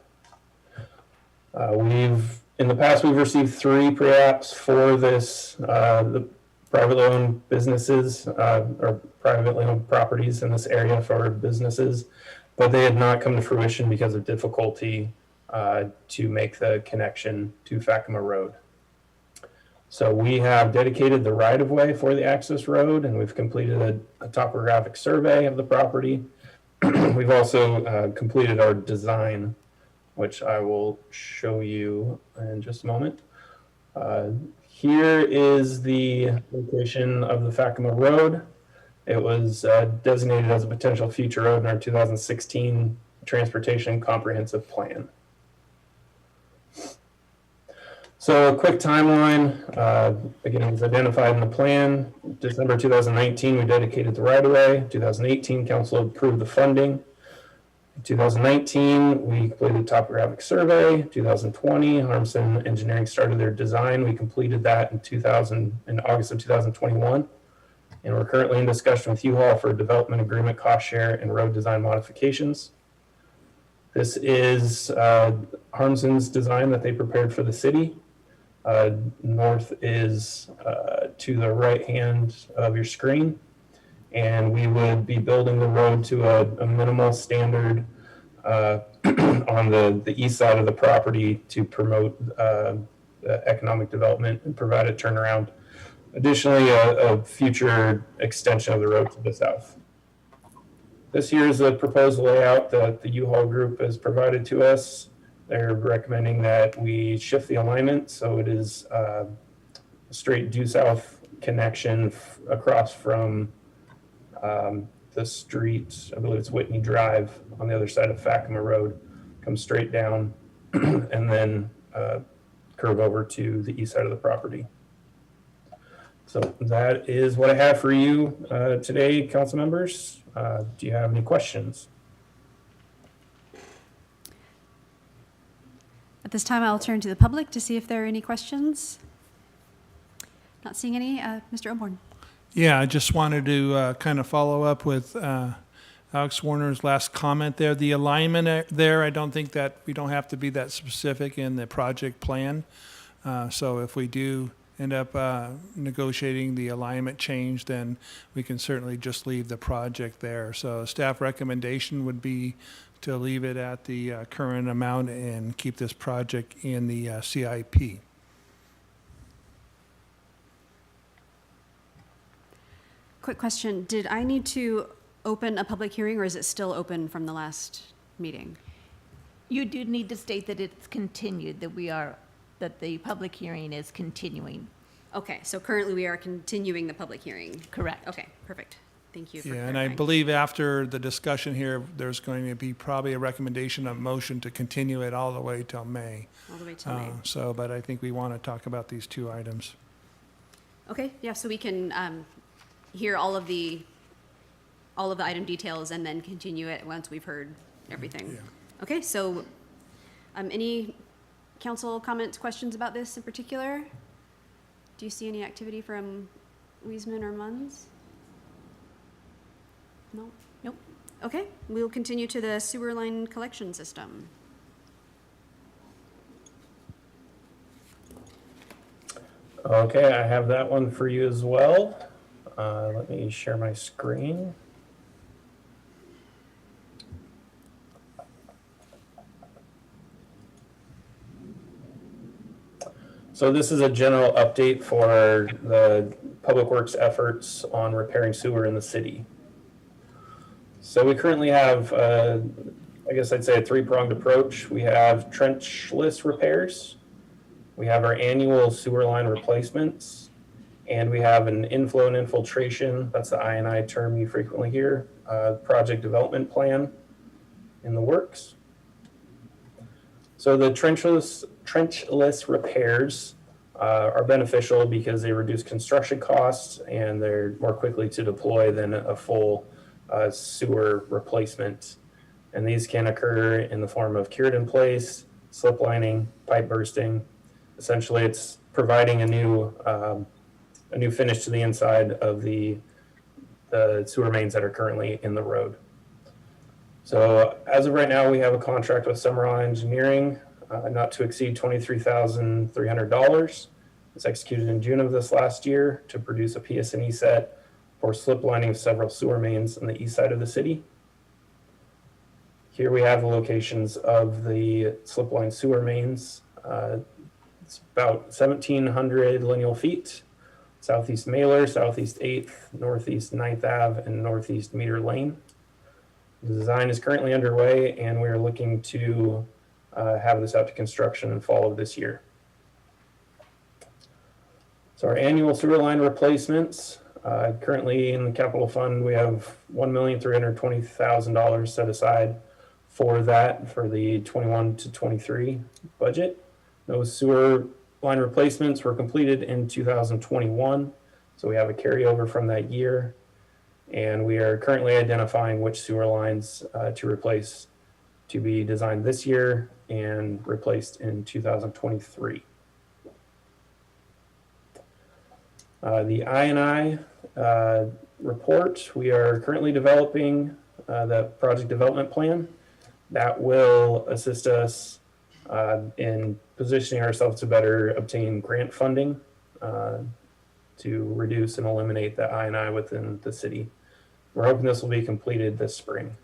In the past, we've received 3 pre-apps for this, the privately owned businesses or privately owned properties in this area for businesses, but they had not come to fruition because of difficulty to make the connection to Facma Road. So we have dedicated the right-of-way for the access road, and we've completed a topographic survey of the property. We've also completed our design, which I will show you in just a moment. Here is the location of the Facma Road. It was designated as a potential future road in our 2016 Transportation Comprehensive Plan. So a quick timeline, again, it was identified in the plan. December 2019, we dedicated the right-of-way. 2018, council approved the funding. In 2019, we completed a topographic survey. 2020, Harmson Engineering started their design. We completed that in August of 2021. And we're currently in discussion with U-Haul for a development agreement, cost share, and road design modifications. This is Harmson's design that they prepared for the city. North is to the right hand of your screen, and we would be building the road to a minimal standard on the east side of the property to promote economic development and provide a turnaround. Additionally, a future extension of the road to the south. This here is the proposed layout that the U-Haul group has provided to us. They're recommending that we shift the alignment so it is a straight due south connection across from the street. I believe it's Whitney Drive on the other side of Facma Road. Comes straight down and then curve over to the east side of the property. So that is what I have for you today, council members. Do you have any questions? At this time, I'll turn to the public to see if there are any questions. Not seeing any. Mr. Oborn. Yeah, I just wanted to kind of follow up with Alex Warner's last comment there. The alignment there, I don't think that we don't have to be that specific in the project plan. So if we do end up negotiating the alignment change, then we can certainly just leave the project there. So staff recommendation would be to leave it at the current amount and keep this project in the CIP. Quick question. Did I need to open a public hearing, or is it still open from the last meeting? You do need to state that it's continued, that the public hearing is continuing. Okay, so currently we are continuing the public hearing. Correct. Okay, perfect. Thank you for Yeah, and clarifying. I believe after the discussion here, there's going to be probably a recommendation of motion to continue it all the way till May. All the way till May. So, but I think we want to talk about these 2 items. Okay, yeah, so we can hear all of the item details and then continue it once we've heard everything. Yeah. Okay, so any council comments, questions about this in particular? Do you see any activity from Wiesman or Munns? No? Nope. Okay, we'll continue to the sewer line collection system. Okay, I have that one for you as well. Let me share my screen. So this is a general update for the Public Works efforts on repairing sewer in the city. So we currently have, I guess I'd say a 3-pronged approach. We have trenchless repairs, we have our annual sewer line replacements, and we have an inflow and infiltration, that's the I&I term you frequently hear, project development plan in the works. So the trenchless repairs are beneficial because they reduce construction costs and they're more quickly to deploy than a full sewer replacement. And these can occur in the form of cured in place, slip lining, pipe bursting. Essentially, it's providing a new finish to the inside of the sewer mains that are currently in the road. So as of right now, we have a contract with Summerall Engineering, not to exceed $23,300. It's executed in June of this last year to produce a PS&E set for slip lining of several sewer mains on the east side of the city. Here we have the locations of the slip line sewer mains. It's about 1,700 lineal feet. Southeast Mailer, Southeast 8th, Northeast 9th Ave, and Northeast Meter Lane. The design is currently underway, and we are looking to have this out to construction in fall of this year. So our annual sewer line replacements, currently in the capital fund, we have $1,320,000 set aside for that for the 21 to 23 budget. Those sewer line replacements were completed in 2021, so we have a carryover from that year, and we are currently identifying which sewer lines to replace to be designed this year and replaced in 2023. The I&I report, we are currently developing the project development plan that will assist us in positioning ourselves to better obtain grant funding to reduce and eliminate the I&I within the city. We're hoping this will be completed this spring.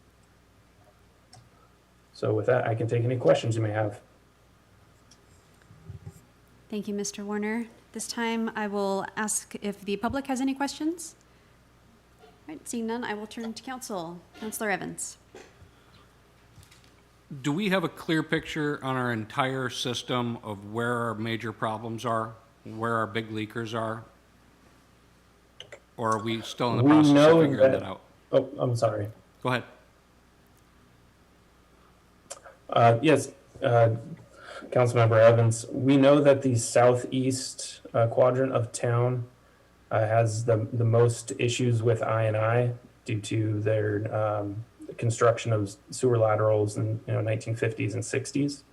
So with that, I can take any questions you may have. Thank you, Mr. Warner. This time I will ask if the public has any questions. All right, seeing none, I will turn to council. Councilor Evans. Do we have a clear picture on our entire system of where our major problems are, where our big leakers are? Or are we still in the process of figuring that out? Oh, I'm sorry. Go ahead. Yes, Councilmember Evans, we know that the southeast quadrant of town has the most issues with I&I due to their construction of sewer laterals in 1950s and 60s.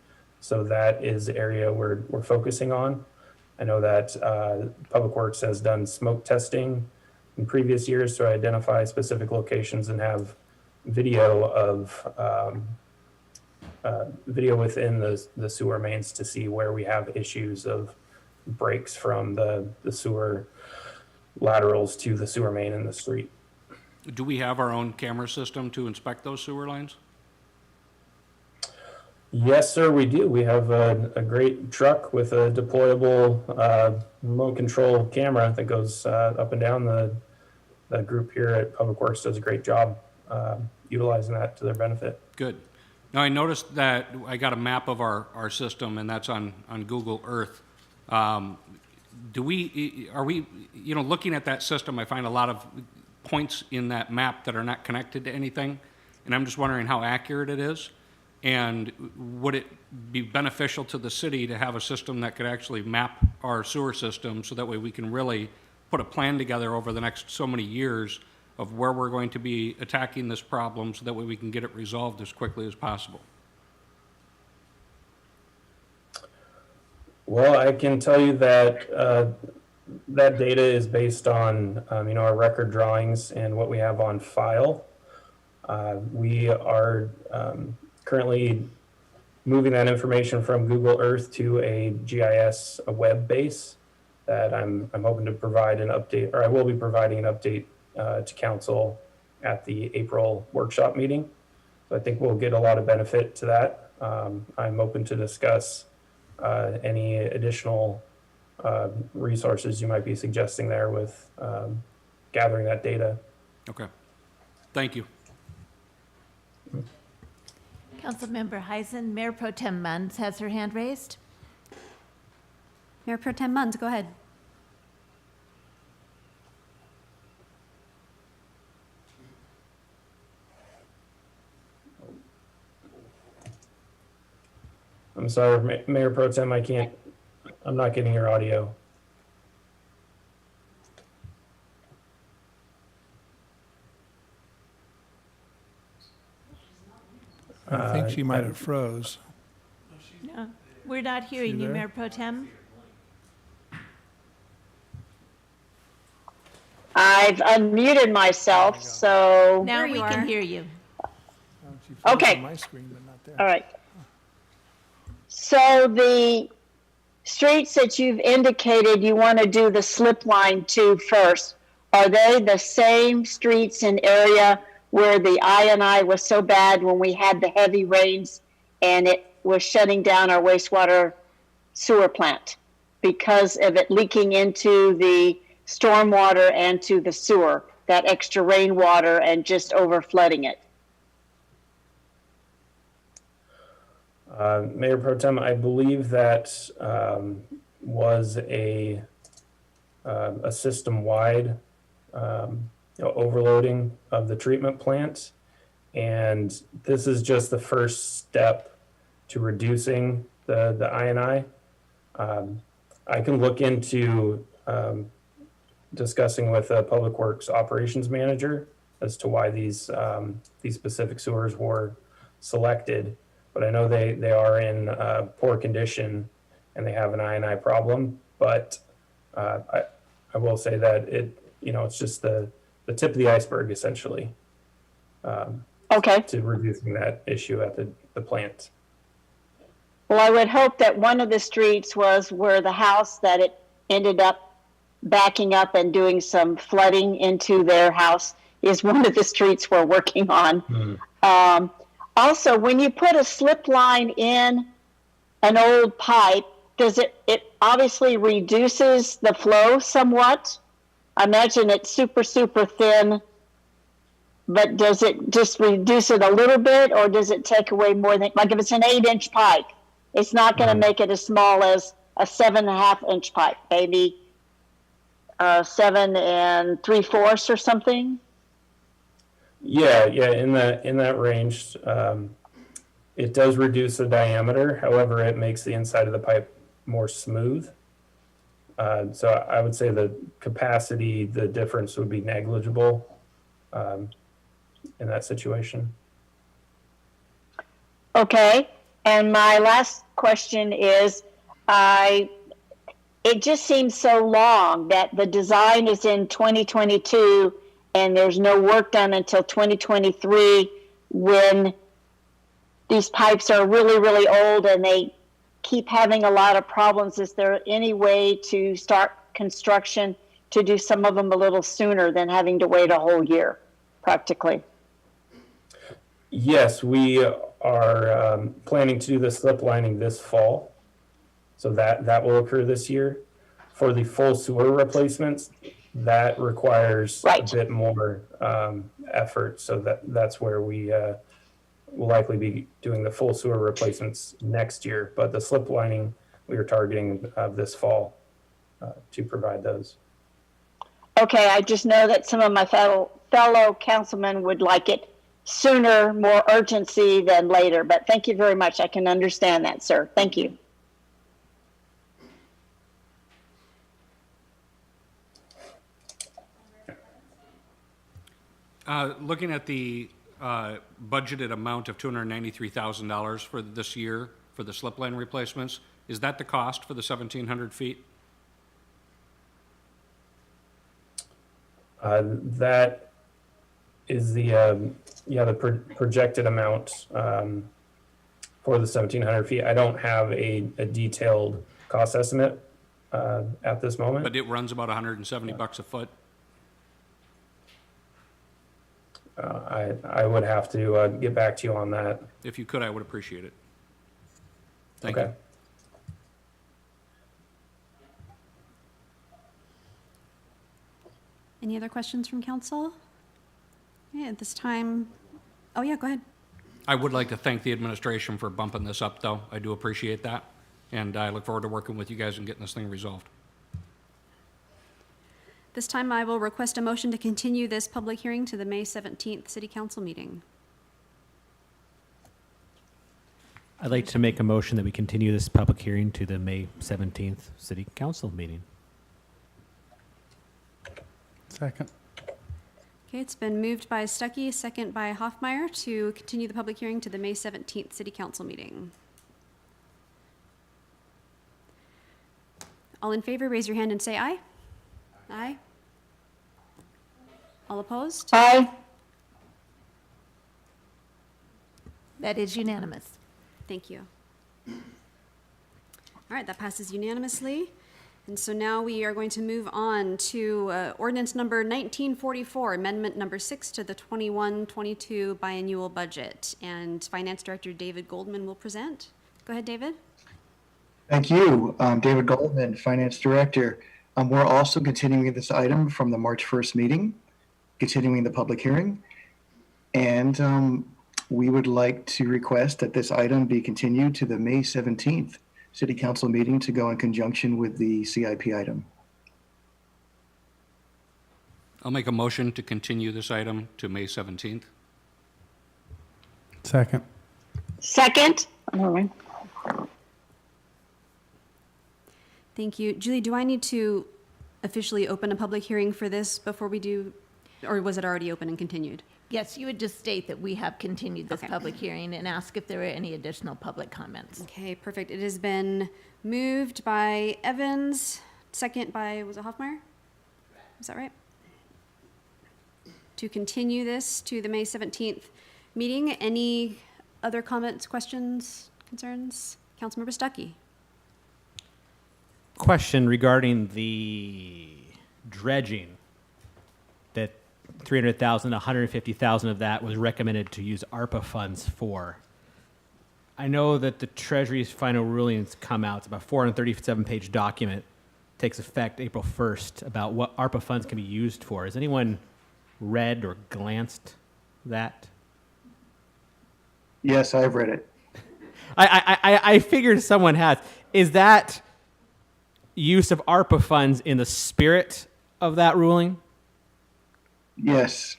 So that is the area we're focusing on. I know that Public Works has done smoke testing in previous years to identify specific locations and have video of video within the sewer mains to see where we have issues of breaks from the sewer laterals to the sewer main in the street. Do we have our own camera system to inspect those sewer lines? Yes, sir, we do. We have a great truck with a deployable remote control camera that goes up and down. The group here at Public Works does a great job utilizing that to their benefit. Good. Now, I noticed that I got a map of our system, and that's on Google Earth. Are we, looking at that system, I find a lot of points in that map that are not connected to anything, and I'm just wondering how accurate it is, and would it be beneficial to the city to have a system that could actually map our sewer system so that way we can really put a plan together over the next so many years of where we're going to be attacking this problem so that way we can get it resolved as quickly as possible? Well, I can tell you that that data is based on our record drawings and what we have on file. We are currently moving that information from Google Earth to a GIS, a web base that I'm hoping to provide an update, or I will be providing an update to council at the April workshop meeting. So I think we'll get a lot of benefit to that. I'm open to discuss any additional resources you might be suggesting there with gathering that data. Okay. Thank you. Councilmember Hizon, Mayor Pro Tem Munns has her hand raised. Mayor Pro Tem Munns, go ahead. I'm sorry, Mayor Pro Tem, I'm not getting your audio. I think she might have froze. No, we're not hearing you, there? Mayor Pro Tem. I've unmuted myself, so, Now There you we can are. hear you. She froze Okay. on my screen, but not there. all right. So the streets that you've indicated you want to do the slip line to first, are they the same streets and area where the I&I was so bad when we had the heavy rains and it was shutting down our wastewater sewer plant because of it leaking into the stormwater and to the sewer, that extra rainwater and just over flooding it? Mayor Pro Tem, I believe that was a system-wide overloading of the treatment plant. And this is just the first step to reducing the I&I. I can look into discussing with a Public Works Operations Manager as to why these specific sewers were selected. But I know they are in poor condition and they have an I&I problem. But I will say that it's just the tip of the iceberg, essentially, Okay. to reducing that issue at the plant. Well, I would hope that one of the streets was where the house that it ended up backing up and doing some flooding into their house is one of the streets we're working on. Also, when you put a slip line in an old pipe, it obviously reduces the flow somewhat? I imagine it's super, super thin, but does it just reduce it a little bit, or does it take away more than, like if it's an 8-inch pipe, it's not going to make it as small as a 7.5-inch pipe, maybe 7 3/4 or something? Yeah, in that range. It does reduce the diameter. However, it makes the inside of the pipe more smooth. So I would say the capacity, the difference would be negligible in that situation. Okay, and my last question is, it just seems so long that the design is in 2022 and there's no work done until 2023 when these pipes are really, really old and they keep having a lot of problems. Is there any way to start construction to do some of them a little sooner than having to wait a whole year, practically? Yes, we are planning to do the slip lining this fall. So that will occur this year. For the full sewer replacements, that requires a bit more effort. So that's where we will likely be doing the full sewer replacements next year. But the slip lining, we are targeting this fall to provide those. Okay, I just know that some of my fellow councilmen would like it sooner, more urgency than later. But thank you very much. I can understand that, sir. Thank you. Looking at the budgeted amount of $293,000 for this year for the slip line replacements, is that the cost for the 1,700 feet? That is the projected amount for the 1,700 feet. I don't have a detailed cost estimate at this moment. But it runs about 170 bucks a foot. I would have to get back to you on that. If you could, I would appreciate it. Thank Okay. you. Any other questions from council? Yeah, at this time, oh yeah, go ahead. I would like to thank the administration for bumping this up, though. I do appreciate that. And I look forward to working with you guys and getting this thing resolved. This time I will request a motion to continue this public hearing to the May 17th City Council meeting. I'd like to make a motion that we continue this public hearing to the May 17th City Council meeting. Second. Okay, it's been moved by Stuckey, second by Hoffmeyer, to continue the public hearing to the May 17th City Council meeting. All in favor, raise your hand and say aye. Aye. All opposed? Aye. That is unanimous. Thank you. All right, that passes unanimously. And so now we are going to move on to ordinance number 1944, amendment number 6 to the 21-22 biannual budget. And Finance Director David Goldman will present. Go ahead, David. Thank you. David Goldman, Finance Director. We're also continuing this item from the March 1st meeting, continuing the public hearing. And we would like to request that this item be continued to the May 17th City Council meeting to go in conjunction with the CIP item. I'll make a motion to continue this item to May 17th. Second. Second. Thank you. Julie, do I need to officially open a public hearing for this before we do, or was it already open and continued? Yes, you would just state that we have continued this Okay. public hearing and ask if there are any additional public comments. Okay, perfect. It has been moved by Evans, second by, was it Hoffmeyer? Is that right? To continue this to the May 17th meeting. Any other comments, questions, concerns? Councilmember Stuckey. Question regarding the dredging, that 300,000, 150,000 of that was recommended to use ARPA funds for. I know that the Treasury's final rulings come out. It's about a 437-page document. Takes effect April 1st about what ARPA funds can be used for. Has anyone read or glanced that? Yes, I've read it. I figured someone has. Is that use of ARPA funds in the spirit of that ruling? Yes.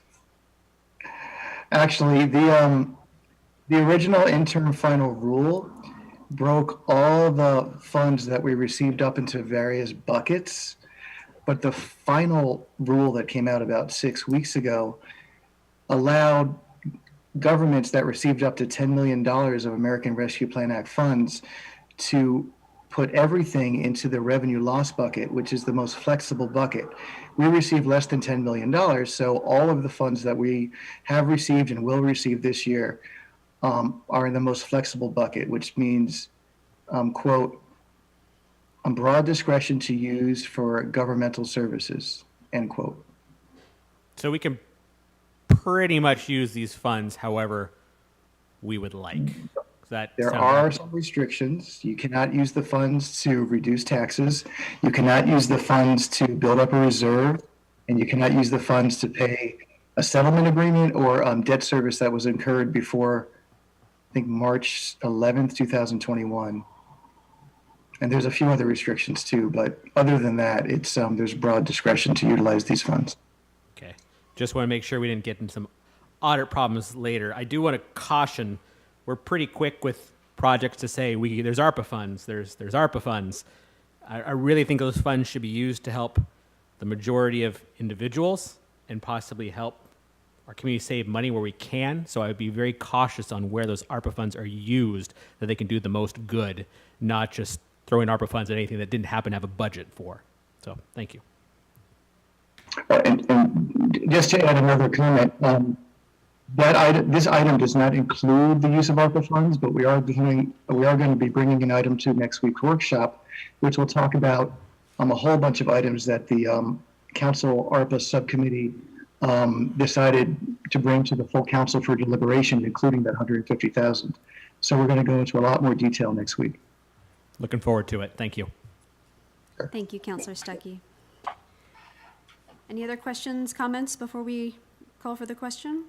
Actually, the original interim final rule broke all the funds that we received up into various buckets, but the final rule that came out about 6 weeks ago allowed governments that received up to $10 million of American Rescue Plan Act funds to put everything into the revenue loss bucket, which is the most flexible bucket. We received less than $10 million, so all of the funds that we have received and will receive this year are in the most flexible bucket, which means, quote, broad discretion to use for governmental services, end quote. So we can pretty much use these funds however we would like. There are some restrictions. You cannot use the funds to reduce taxes. You cannot use the funds to build up a reserve, and you cannot use the funds to pay a settlement agreement or debt service that was incurred before, I think, March 11th, 2021. And there's a few other restrictions too, but other than that, it's there's broad discretion to utilize these funds. Okay. Just want to make sure we didn't get into some audit problems later. I do want to caution, we're pretty quick with projects to say there's ARPA funds, there's ARPA funds. I really think those funds should be used to help the majority of individuals and possibly help our community save money where we can. So I would be very cautious on where those ARPA funds are used, that they can do the most good, not just throwing ARPA funds at anything that didn't happen to have a budget for. So thank you. And just to add another comment, this item does not include the use of ARPA funds, but we are going to be bringing an item to next week's workshop, which will talk about a whole bunch of items that the Council ARPA subcommittee decided to bring to the full council for deliberation, including that 150,000. So we're going to go into a lot more detail next week. Looking forward to it. Thank you. Thank you, Councilor Stuckey. Any other questions, comments before we call for the question?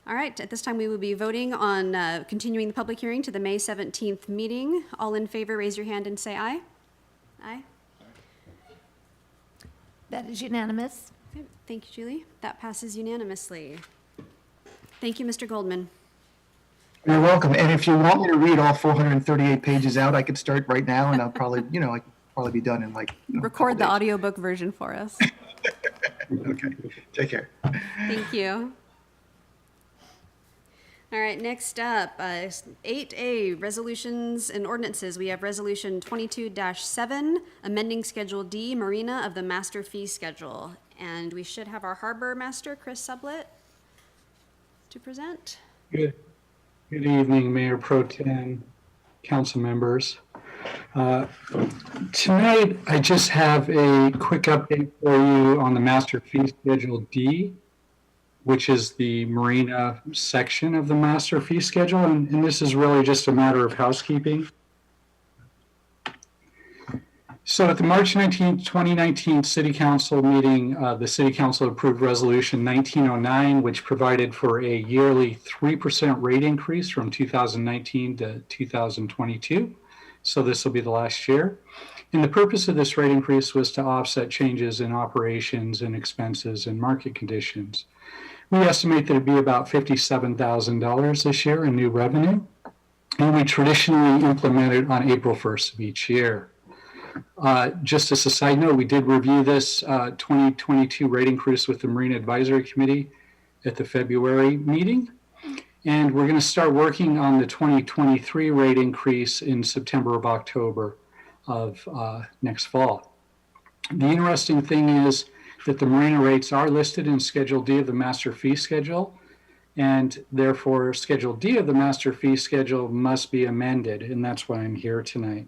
All right, at this time we will be voting on continuing the public hearing to the May 17th meeting. All in favor, raise your hand and say aye. Aye. That is unanimous. Okay, thank you, Julie. That passes unanimously. Thank you, Mr. Goldman. You're welcome. And if you want me to read all 438 pages out, I could start right now, and I'll probably, I could probably be done in like. Record the audiobook version for us. Okay, take care. Thank you. All right, next up, 8A, resolutions and ordinances. We have Resolution 22-7, amending Schedule D, Marina of the Master Fee Schedule. And we should have our Harbor Master, Chris Sublett, to present. Good evening, Mayor Pro Tem, council members. Tonight, I just have a quick update for you on the Master Fee Schedule D, which is the marina section of the Master Fee Schedule, and this is really just a matter of housekeeping. So at the March 19, 2019 City Council meeting, the City Council approved Resolution 1909, which provided for a yearly 3% rate increase from 2019 to 2022. So this will be the last year. And the purpose of this rate increase was to offset changes in operations and expenses and market conditions. We estimate that it'd be about $57,000 this year in new revenue, and we traditionally implement it on April 1st of each year. Just as a side note, we did review this 2022 rate increase with the Marine Advisory Committee at the February meeting, and we're going to start working on the 2023 rate increase in September or October of next fall. The interesting thing is that the marina rates are listed in Schedule D of the Master Fee Schedule, and therefore Schedule D of the Master Fee Schedule must be amended, and that's why I'm here tonight.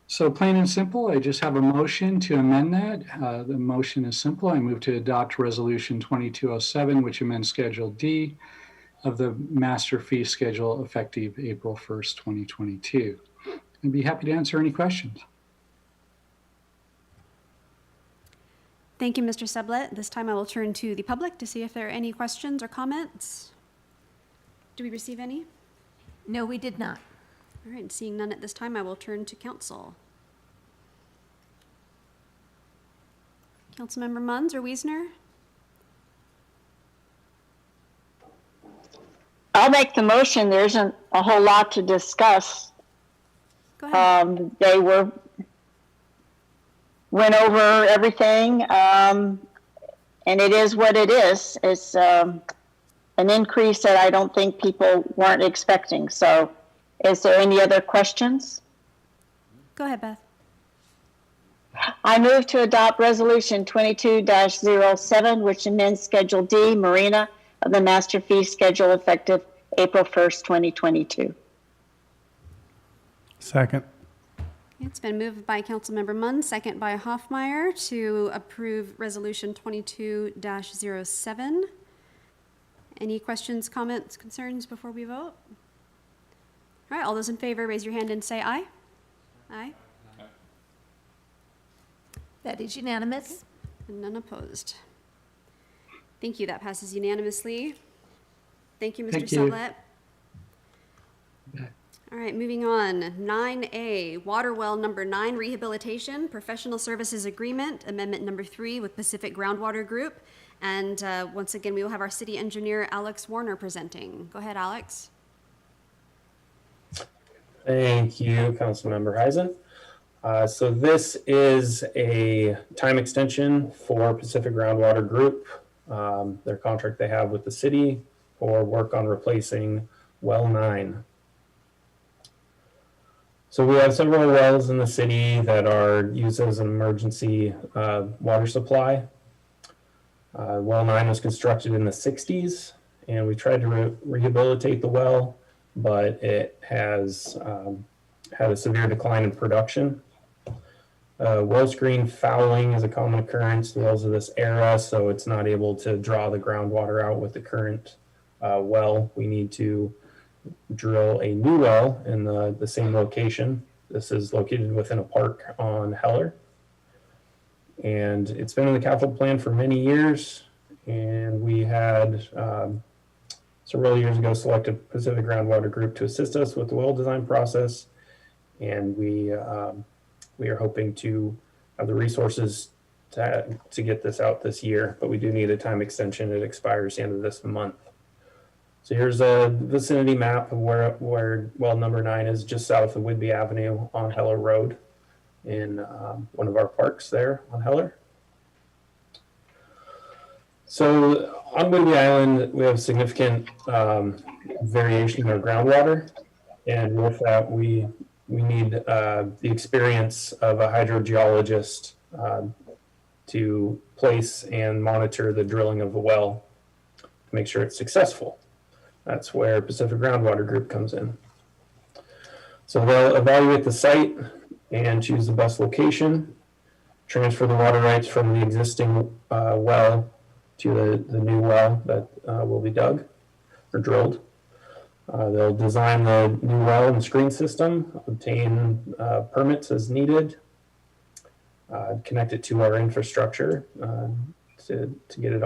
So plain and simple, I just have a motion to amend that. The motion is simple. I move to adopt Resolution 2207, which amends Schedule D of the Master Fee Schedule effective April 1st, 2022. I'd be happy to answer any questions. Thank you, Mr. Sublett. This time I will turn to the public to see if there are any questions or comments. Do we receive any? No, we did not. All right, seeing none at this time, I will turn to council. Councilmember Munns or Wiesner? I'll make the motion. There isn't a whole lot to discuss. Go ahead. They went over everything, and it is what it is. It's an increase that I don't think people weren't expecting. So is there any other questions? Go ahead, Beth. I move to adopt Resolution 22-07, which amends Schedule D, Marina of the Master Fee Schedule effective April 1st, 2022. Second. It's been moved by Councilmember Munn, second by Hoffmeyer, to approve Resolution 22-07. Any questions, comments, concerns before we vote? All right, all those in favor, raise your hand and say aye. Aye. That is unanimous. And none opposed. Thank you, that passes unanimously. Thank you, Mr. Thank you. Sublett. All right, moving on. 9A, Water Well Number 9, Rehabilitation, Professional Services Agreement, Amendment Number 3 with Pacific Groundwater Group. And once again, we will have our city engineer, Alex Warner, presenting. Go ahead, Alex. Thank you, Councilmember Hizon. So this is a time extension for Pacific Groundwater Group, their contract they have with the city for work on replacing Well 9. So we have several wells in the city that are used as an emergency water supply. Well 9 was constructed in the 60s, and we tried to rehabilitate the well, but it has had a severe decline in production. Well screen fouling is a common occurrence to wells of this era, so it's not able to draw the groundwater out with the current well. We need to drill a new well in the same location. This is located within a park on Heller. And it's been in the capital plan for many years. And we had several years ago selected Pacific Groundwater Group to assist us with the well design process. And we are hoping to have the resources to get this out this year, but we do need a time extension. It expires the end of this month. So here's a vicinity map of where well number 9 is, just south of Whidbey Avenue on Heller Road in one of our parks there on Heller. So on Whidbey Island, we have significant variation in our groundwater. And with that, we need the experience of a hydrogeologist to place and monitor the drilling of a well to make sure it's successful. That's where Pacific Groundwater Group comes in. So they'll evaluate the site and choose the best location, transfer the water rights from the existing well to the new well that will be dug or drilled. They'll design the new well and screen system, obtain permits as needed, connect it to our infrastructure to get it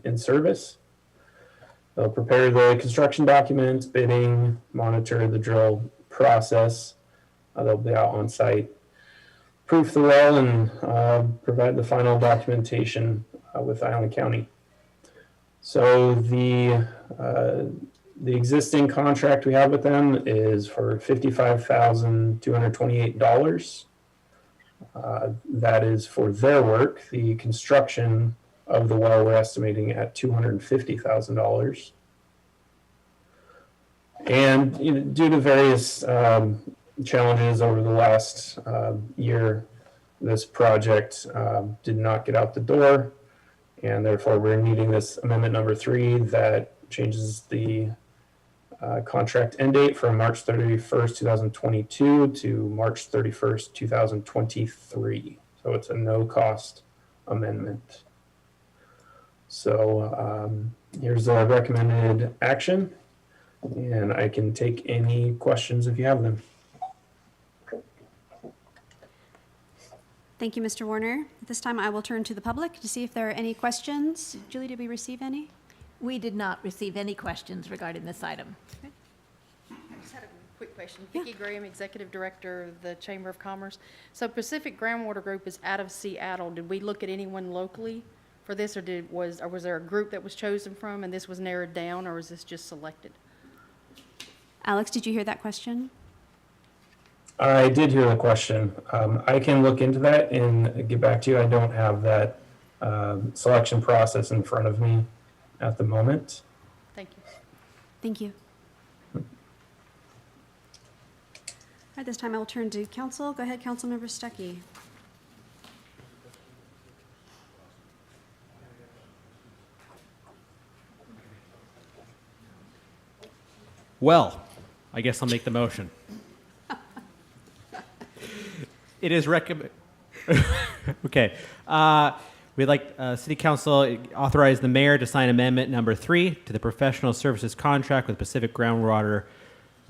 in service. They'll prepare the construction documents, bidding, monitor the drill process. They'll be out on site, proof the well, and provide the final documentation with Island County. So the existing contract we have with them is for $55,228. That is for their work. The construction of the well we're estimating at $250,000. And due to various challenges over the last year, this project did not get out the door, and therefore we're needing this amendment number 3 that changes the contract end date from March 31st, 2022 to March 31st, 2023. So it's a no-cost amendment. So here's a recommended action, and I can take any questions if you have them. Thank you, Mr. Warner. At this time, I will turn to the public to see if there are any questions. Julie, did we receive any? We did not receive any questions regarding this item. I just had a quick question. Vicki Graham, Executive Director of the Chamber of Commerce. So Pacific Groundwater Group is out of Seattle. Did we look at anyone locally for this, or was there a group that was chosen from and this was narrowed down, or was this just selected? Alex, did you hear that question? I did hear the question. I can look into that and get back to you. I don't have that selection process in front of me at the moment. Thank you. Thank you. At this time, I will turn to council. Go ahead, Councilmember Stuckey. Well, I guess I'll make the motion. It is recommend. Okay. We'd like City Council authorize the mayor to sign amendment number 3 to the professional services contract with Pacific Groundwater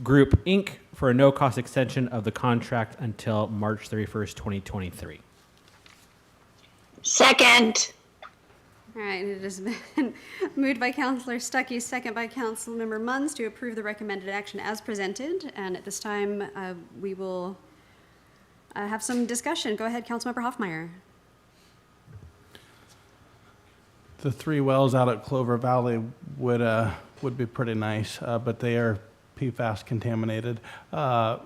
Group, Inc. for a no-cost extension of the contract until March 31st, 2023. Second. All right, it has been moved by Councilor Stuckey, second by Councilmember Munns to approve the recommended action as presented. And at this time, we will have some discussion. Go ahead, Councilmember Hoffmeyer. The 3 wells out at Clover Valley would be pretty nice, but they are PFAS contaminated. So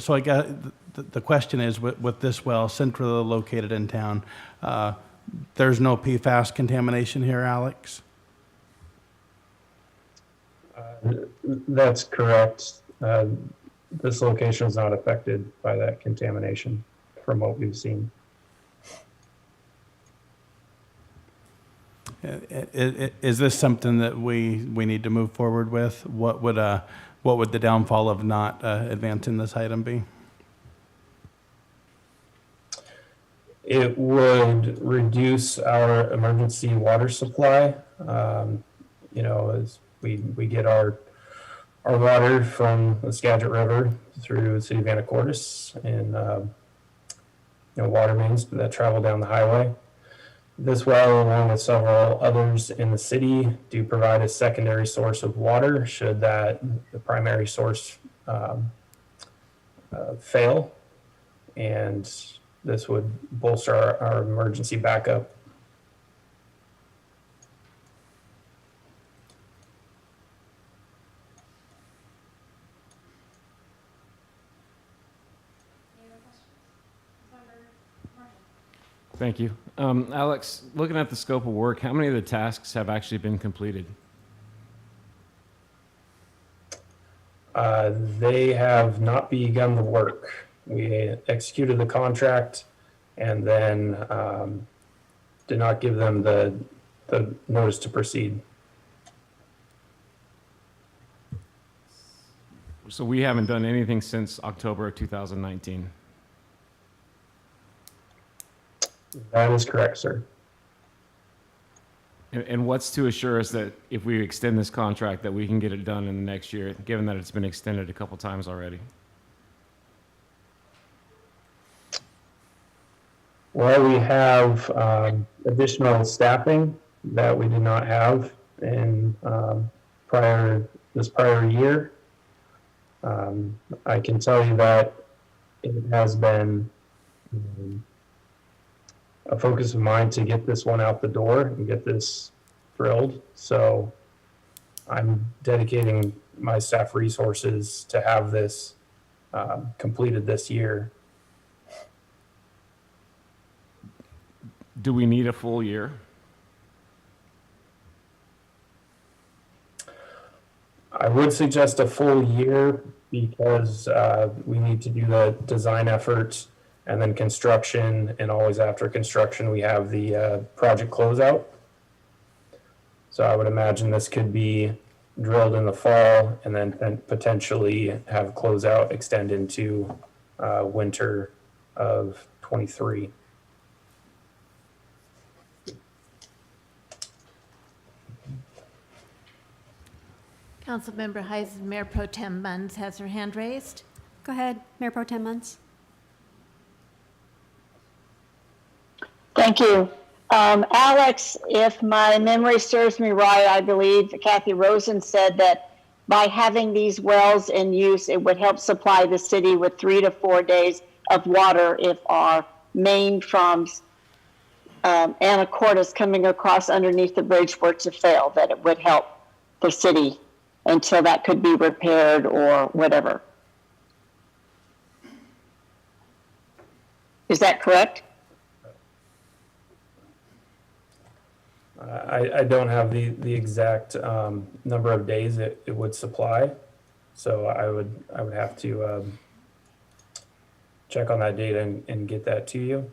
I guess the question is, with this well centrally located in town, there's no PFAS contamination here, Alex? That's correct. This location is not affected by that contamination from what we've seen. Is this something that we need to move forward with? What would the downfall of not advancing this item be? It would reduce our emergency water supply. As we get our water from the Skagit River through the city of Anacortes and water mains that travel down the highway. This well, along with several others in the city, do provide a secondary source of water should the primary source fail, and this would bolster our emergency backup. Thank you. Alex, looking at the scope of work, how many of the tasks have actually been completed? They have not begun the work. We executed the contract and then did not give them the notice to proceed. So we haven't done anything since October of 2019. That is correct, sir. And what's to assure us that if we extend this contract that we can get it done in the next year, given that it's been extended a couple times already? Well, we have additional staffing that we did not have in this prior year. I can tell you that it has been a focus of mine to get this one out the door and get this drilled. So I'm dedicating my staff resources to have this completed this year. Do we need a full year? I would suggest a full year because we need to do the design efforts and then construction, and always after construction we have the project closeout. So I would imagine this could be drilled in the fall and then potentially have closeout extend into winter of 23. Councilmember Hizon, Mayor Pro Tem Munns has her hand raised. Go ahead, Mayor Pro Tem Munns. Thank you. Alex, if my memory serves me right, I believe Kathy Rosen said that by having these wells in use, it would help supply the city with 3 to 4 days of water if our main from Anacortes coming across underneath the bridge were to fail, that it would help the city until that could be repaired or whatever. Is that correct? I don't have the exact number of days it would supply, so I would have to check on that data and get that to you.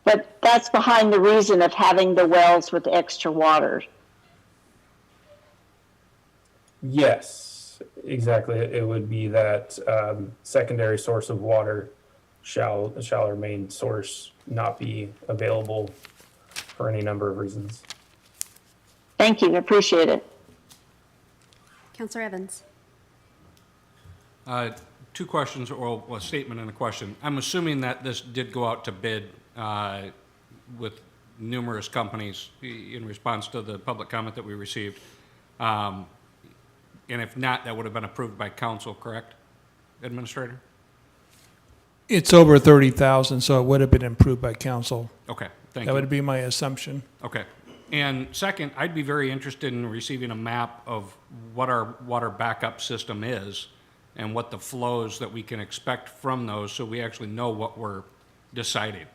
But that's behind the reason of having the wells with extra water. Yes, exactly. It would be that secondary source of water shall our main source not be available for any number of reasons. Thank you. Appreciate it. Councilor Evans. Two questions, or a statement and a question. I'm assuming that this did go out to bid with numerous companies in response to the public comment that we received. And if not, that would have been approved by council, correct, Administrator? It's over 30,000, so it would have been approved by council. Okay, thank you. That would be my assumption. Okay. And second, I'd be very interested in receiving a map of what our water backup system is and what the flows that we can expect from those, so we actually know what we're deciding.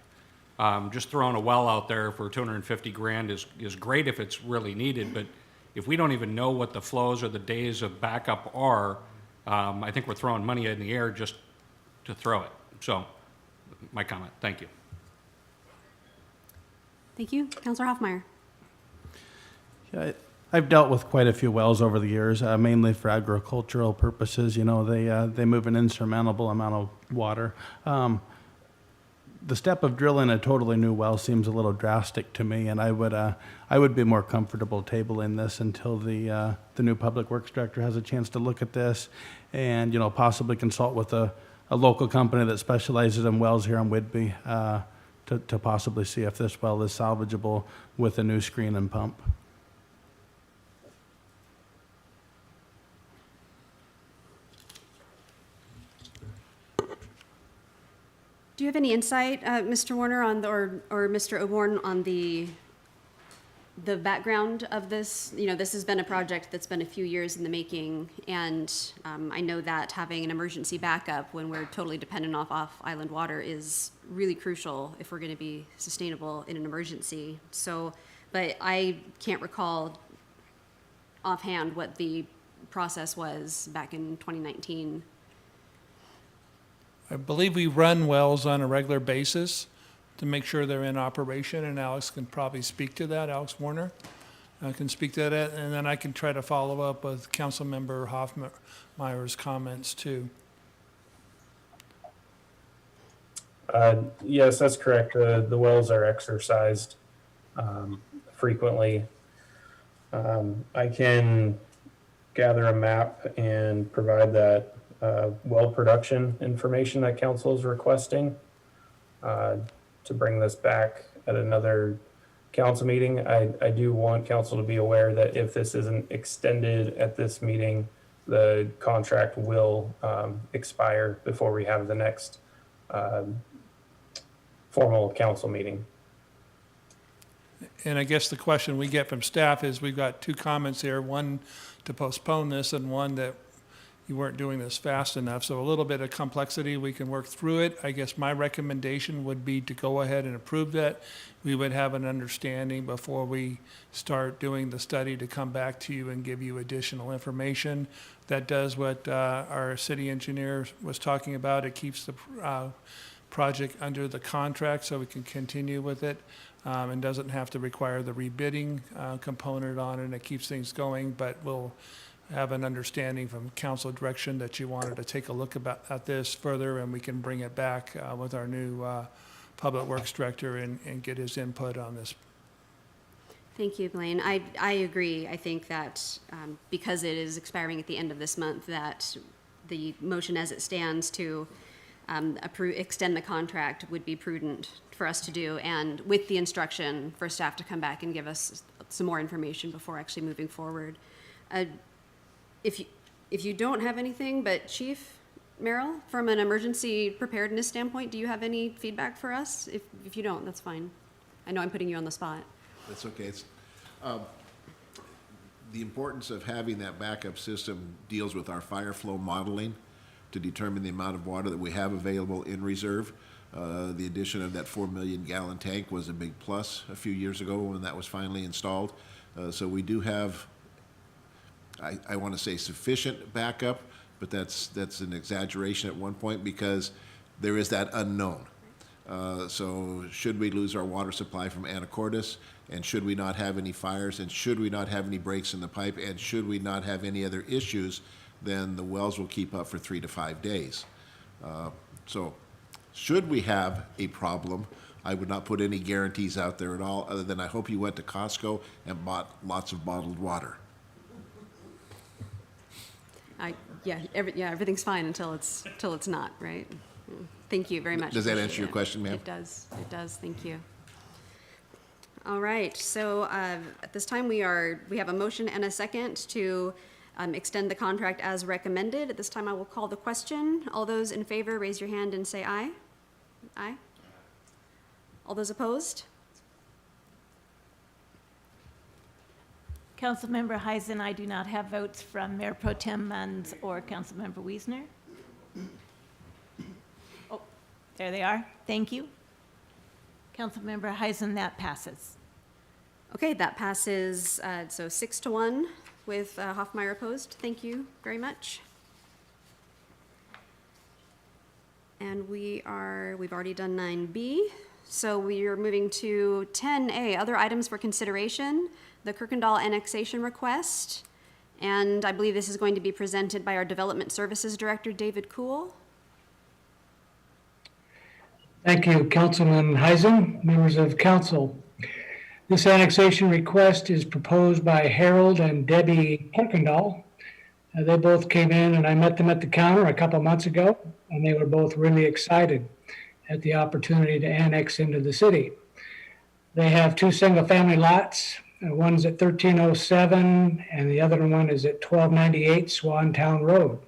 Just throwing a well out there for 250 grand is great if it's really needed, but if we don't even know what the flows or the days of backup are, I think we're throwing money in the air just to throw it. So, my comment. Thank you. Thank you. Councilor Hoffmeyer. Yeah, I've dealt with quite a few wells over the years, mainly for agricultural purposes. You know, they move an insurmountable amount of water. The step of drilling a totally new well seems a little drastic to me, and I would be more comfortable tabling this until the new public works director has a chance to look at this, and possibly consult with a local company that specializes in wells here on Whidbey to possibly see if this well is salvageable with a new screen and pump. Do you have any insight, Mr. Warner, or Mr. Oborn, on the the background of this, you know, this has been a project that's been a few years in the making, and I know that having an emergency backup when we're totally dependent off island water is really crucial if we're going to be sustainable in an emergency. So, but I can't recall offhand what the process was back in 2019. I believe we run wells on a regular basis to make sure they're in operation, and Alex can probably speak to that. Alex Warner can speak to that, and then I can try to follow up with Councilmember Hoffmeyer's comments too. Yes, that's correct. The wells are exercised frequently. I can gather a map and provide that well production information that council is requesting to bring this back at another council meeting. I do want council to be aware that if this isn't extended at this meeting, the contract will expire before we have the next formal council meeting. And I guess the question we get from staff is, we've got two comments here, one to postpone this and one that you weren't doing this fast enough. So a little bit of complexity, we can work through it. I guess my recommendation would be to go ahead and approve that. We would have an understanding before we start doing the study to come back to you and give you additional information. That does what our city engineer was talking about. It keeps the project under the contract so we can continue with it. And doesn't have to require the rebidding component on it. It keeps things going, but we'll have an understanding from council direction that you wanted to take a look at this further, and we can bring it back with our new Public Works Director and get his input on this. Thank you, Blaine. I agree. I think that because it is expiring at the end of this month, that the motion as it stands to extend the contract would be prudent for us to do, and with the instruction for staff to come back and give us some more information before actually moving forward. If you don't have anything, but Chief Merrill, from an emergency preparedness standpoint, do you have any feedback for us? If you don't, that's fine. I know I'm putting you on the spot. That's okay. It's, the importance of having that backup system deals with our fire flow modeling to determine the amount of water that we have available in reserve. The addition of that 4 million gallon tank was a big plus a few years ago when that was finally installed. So we do have, I want to say, sufficient backup, but that's an exaggeration at one point because there is that unknown. So should we lose our water supply from Anacortes, and should we not have any fires, and should we not have any breaks in the pipe, and should we not have any other issues, then the wells will keep up for 3 to 5 days. So should we have a problem, I would not put any guarantees out there at all, other than I hope you went to Costco and bought lots of bottled water. Everything's fine until it's not, right? Thank you very much. Does that answer your question, ma'am? It does. Thank you. All right. So at this time, we have a motion and a second to extend the contract as recommended. At this time, I will call the question. All those in favor, raise your hand and say aye. Aye. All those opposed? Councilmember Hizon, I do not have votes from Mayor Pro Tem Munns or Councilmember Wiesner. Oh, there they are. Thank you. Councilmember Hizon, that passes. Okay, that passes, so 6-1 with Hoffmeyer opposed. Thank you very much. And we've already done 9B. So we are moving to 10A, other items for consideration, the Kirkendall annexation request. And I believe this is going to be presented by our Development Services Director, David Kuhl. Thank you, Councilman Hizon, members of council. This annexation request is proposed by Harold and Debbie Kirkendall. They both came in and I met them at the counter a couple months ago, and they were both really excited at the opportunity to annex into the city. They have 2 single-family lots. One's at 1307 and the other one is at 1298 Swantown Road.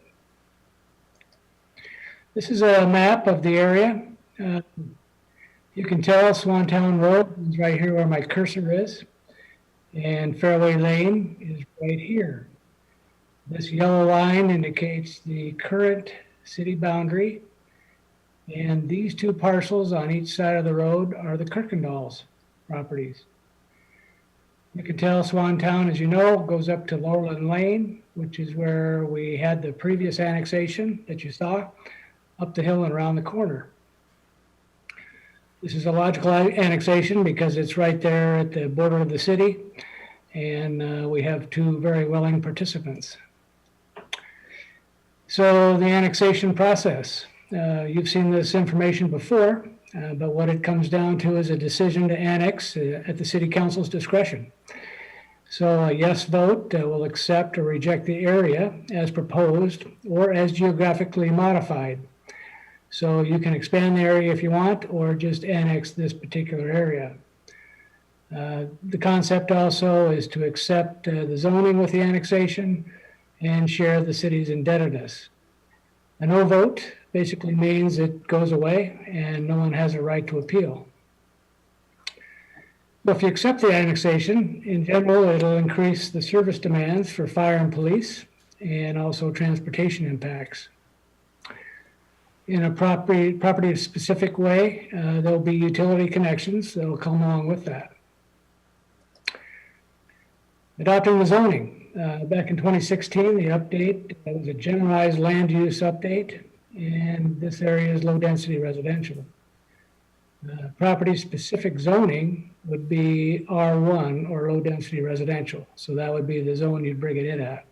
This is a map of the area. You can tell Swantown Road is right here where my cursor is. and Fairway Lane is right here. This yellow line indicates the current city boundary, and these two parcels on each side of the road are the Kirkendall's properties. You can tell Swantown, as you know, goes up to Lowland Lane, which is where we had the previous annexation that you saw, up the hill and around the corner. This is a logical annexation because it's right there at the border of the city, and we have two very willing participants. So the annexation process, you've seen this information before, but what it comes down to is a decision to annex at the city council's discretion. So a yes vote will accept or reject the area as proposed or as geographically modified. So you can expand the area if you want, or just annex this particular area. The concept also is to accept the zoning with the annexation and share the city's indebtedness. A no vote basically means it goes away and no one has a right to appeal. Well, if you accept the annexation, in general, it'll increase the service demands for fire and police and also transportation impacts. In a property-specific way, there'll be utility connections that'll come along with that. Adopting the zoning. Back in 2016, the update was a generalized land use update, and this area is low-density residential. Property-specific zoning would be R1, or low-density residential. So that would be the zone you'd bring it in at.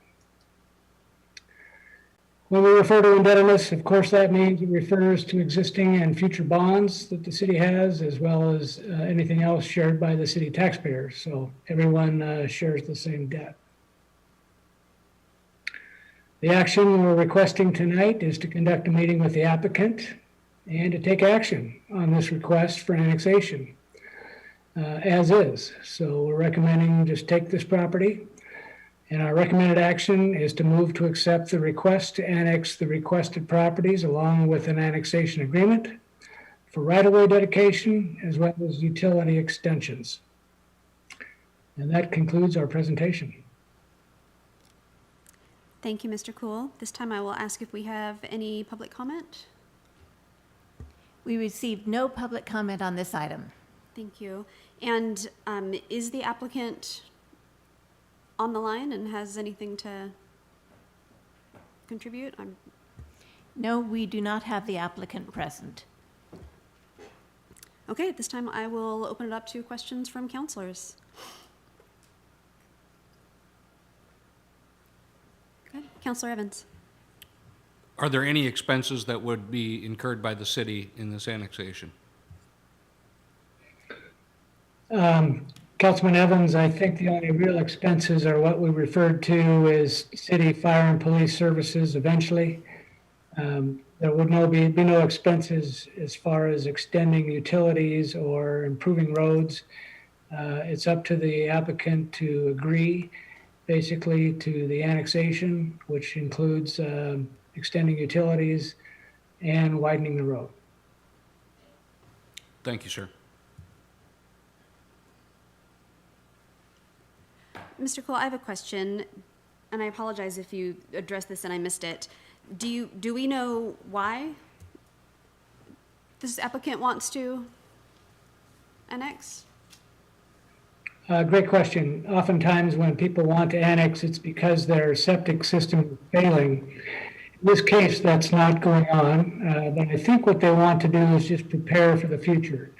When we refer to indebtedness, of course, that means it refers to existing and future bonds that the city has, as well as anything else shared by the city taxpayers. So everyone shares the same debt. The action we're requesting tonight is to conduct a meeting with the applicant and to take action on this request for annexation as is. So we're recommending just take this property. And our recommended action is to move to accept the request to annex the requested properties along with an annexation agreement for right-of-way dedication as well as utility extensions. And that concludes our presentation. Thank you, Mr. Cool. This time I will ask if we have any public comment. We received no public comment on this item. Thank you. And is the applicant on the line and has anything to contribute? No, we do not have the applicant present. Okay, at this time I will open it up to questions from councilors. Good. Councilor Evans. Are there any expenses that would be incurred by the city in this annexation? Councilman Evans, I think the only real expenses are what we referred to as city fire and police services eventually. There would be no expenses as far as extending utilities or improving roads. It's up to the applicant to agree basically to the annexation, which includes extending utilities and widening the road. Thank you, sir. Mr. Cole, I have a question, and I apologize if you addressed this and I missed it. Do we know why this applicant wants to annex? Great question. Oftentimes when people want to annex, it's because their septic system is failing. In this case, that's not going on, but I think what they want to do is just prepare for the future.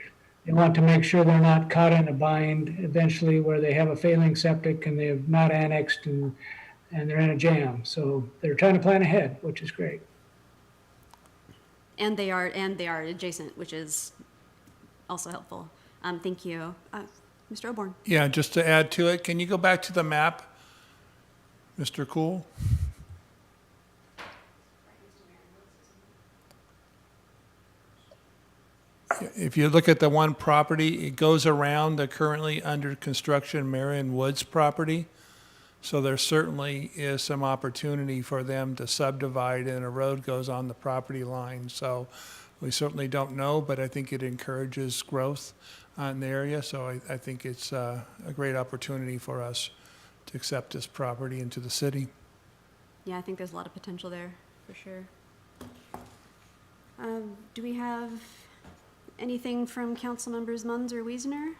They want to make sure they're not caught in a bind eventually where they have a failing septic and they have not annexed and they're in a jam. So they're trying to plan ahead, which is great. And they are adjacent, which is also helpful. Thank you. Mr. Oborn. Yeah, just to add to it, can you go back to the map, Mr. Cool? If you look at the one property, it goes around the currently under construction Marion Woods property. So there certainly is some opportunity for them to subdivide and a road goes on the property line. So We certainly don't know, but I think it encourages growth in the area. So I think it's a great opportunity for us to accept this property into the city. Yeah, I think there's a lot of potential there, for sure. Do we have anything from Councilmembers Munns or Wiesner?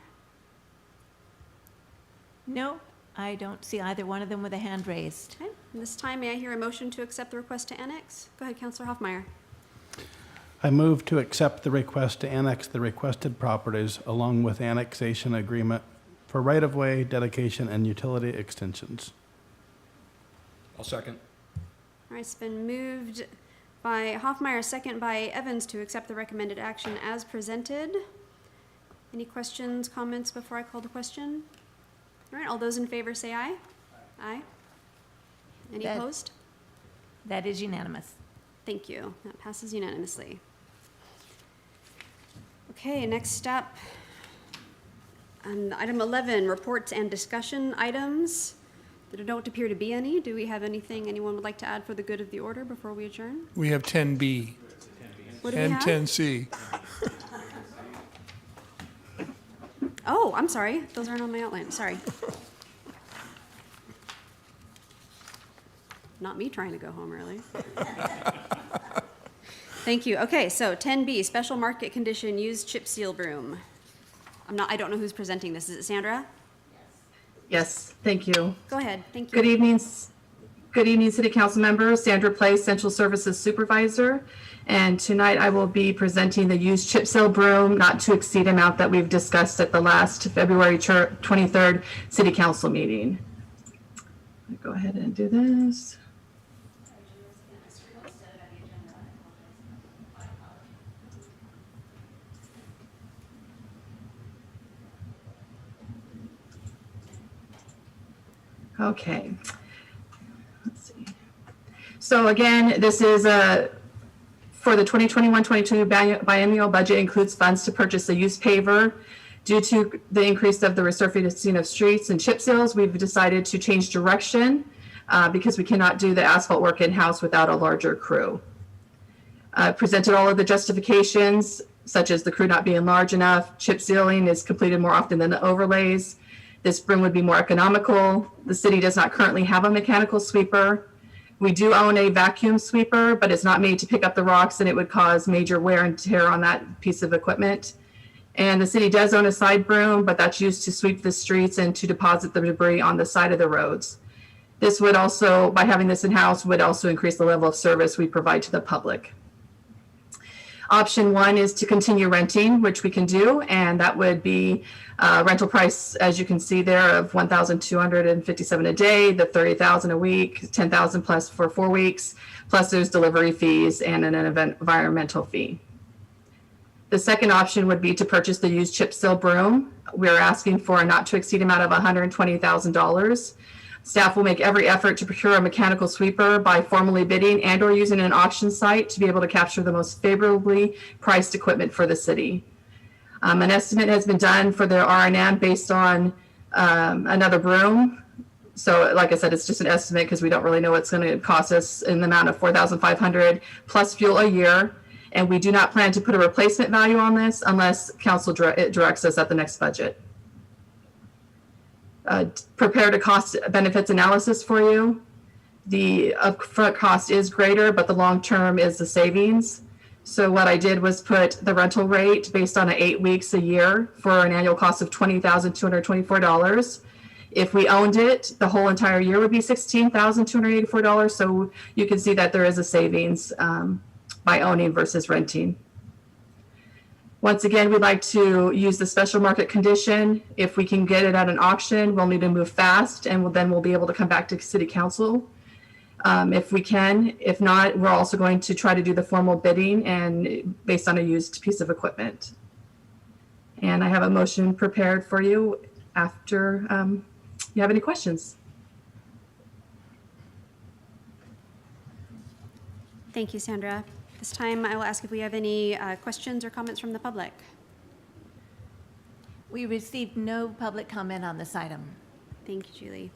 No, I don't see either one of them with a hand raised. Okay, this time may I hear a motion to accept the request to annex? Go ahead, Councilor Hoffmeyer. I move to accept the request to annex the requested properties along with annexation agreement for right-of-way, dedication, and utility extensions. I'll second. All right, it's been moved by Hoffmeyer, second by Evans to accept the recommended action as presented. Any questions, comments before I call the question? All right, all those in favor say aye. Aye. Any opposed? That is unanimous. Thank you. That passes unanimously. Okay, next up, item 11, reports and discussion items. There don't appear to be any. Do we have anything anyone would like to add for the good of the order before we adjourn? We have 10B What do we and have? 10C. Oh, I'm sorry. Those aren't on my outline. Sorry. Not me trying to go home early. Thank you. Okay, so 10B, special market condition, used chip seal broom. I don't know who's presenting this. Is it Sandra? Yes, thank you. Go ahead. Thank you. Good evening, City Council members. Sandra Place, Central Services Supervisor. And tonight I will be presenting the used chip seal broom not to exceed amount that we've discussed at the last February 23rd City Council meeting. I'll go ahead and do this. Okay. Let's see. So again, this is for the 2021-22 biennial budget includes funds to purchase a used paver. Due to the increase of the resurfacing of streets and chip seals, we've decided to change direction because we cannot do the asphalt work in-house without a larger crew. Presented all of the justifications, such as the crew not being large enough, chip sealing is completed more often than the overlays. This broom would be more economical. The city does not currently have a mechanical sweeper. We do own a vacuum sweeper, but it's not made to pick up the rocks and it would cause major wear and tear on that piece of equipment. And the city does own a side broom, but that's used to sweep the streets and to deposit the debris on the side of the roads. This would also, by having this in-house, would also increase the level of service we provide to the public. Option one is to continue renting, which we can do, and that would be rental price, as you can see there, of $1,257 a day, the $30,000 a week, $10,000 plus for 4 weeks, plus there's delivery fees and an environmental fee. The second option would be to purchase the used chip seal broom. We're asking for a not to exceed amount of $120,000. Staff will make every effort to procure a mechanical sweeper by formally bidding and or using an auction site to be able to capture the most favorably priced equipment for the city. An estimate has been done for the R&M based on another broom. So like I said, it's just an estimate because we don't really know what's going to cost us in the amount of $4,500 plus fuel a year. And we do not plan to put a replacement value on this unless council directs us at the next budget. Prepared a cost benefits analysis for you. The upfront cost is greater, but the long term is the savings. So what I did was put the rental rate based on 8 weeks a year for an annual cost of $20,224. If we owned it, the whole entire year would be $16,284. So you can see that there is a savings by owning versus renting. Once again, we'd like to use the special market condition. If we can get it at an auction, we'll need to move fast, and then we'll be able to come back to City Council if we can. If not, we're also going to try to do the formal bidding and based on a used piece of equipment. And I have a motion prepared for you after you have any questions. Thank you, Sandra. This time I will ask if we have any questions or comments from the public. We received no public comment on this item. Thank you, Julie.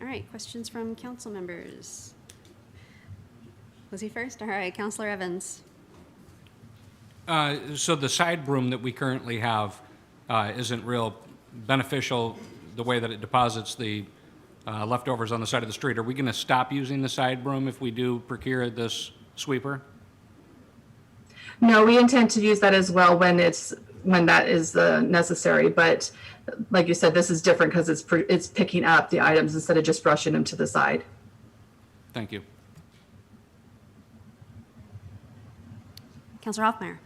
All right, questions from council members. Was he first? All right, Councilor Evans. So the side broom that we currently have isn't real beneficial the way that it deposits the leftovers on the side of the street. Are we going to stop using the side broom if we do procure this sweeper? No, we intend to use that as well when that is necessary. But like you said, this is different because it's picking up the items instead of just brushing them to the side. Thank you. Councilor Hoffmeyer.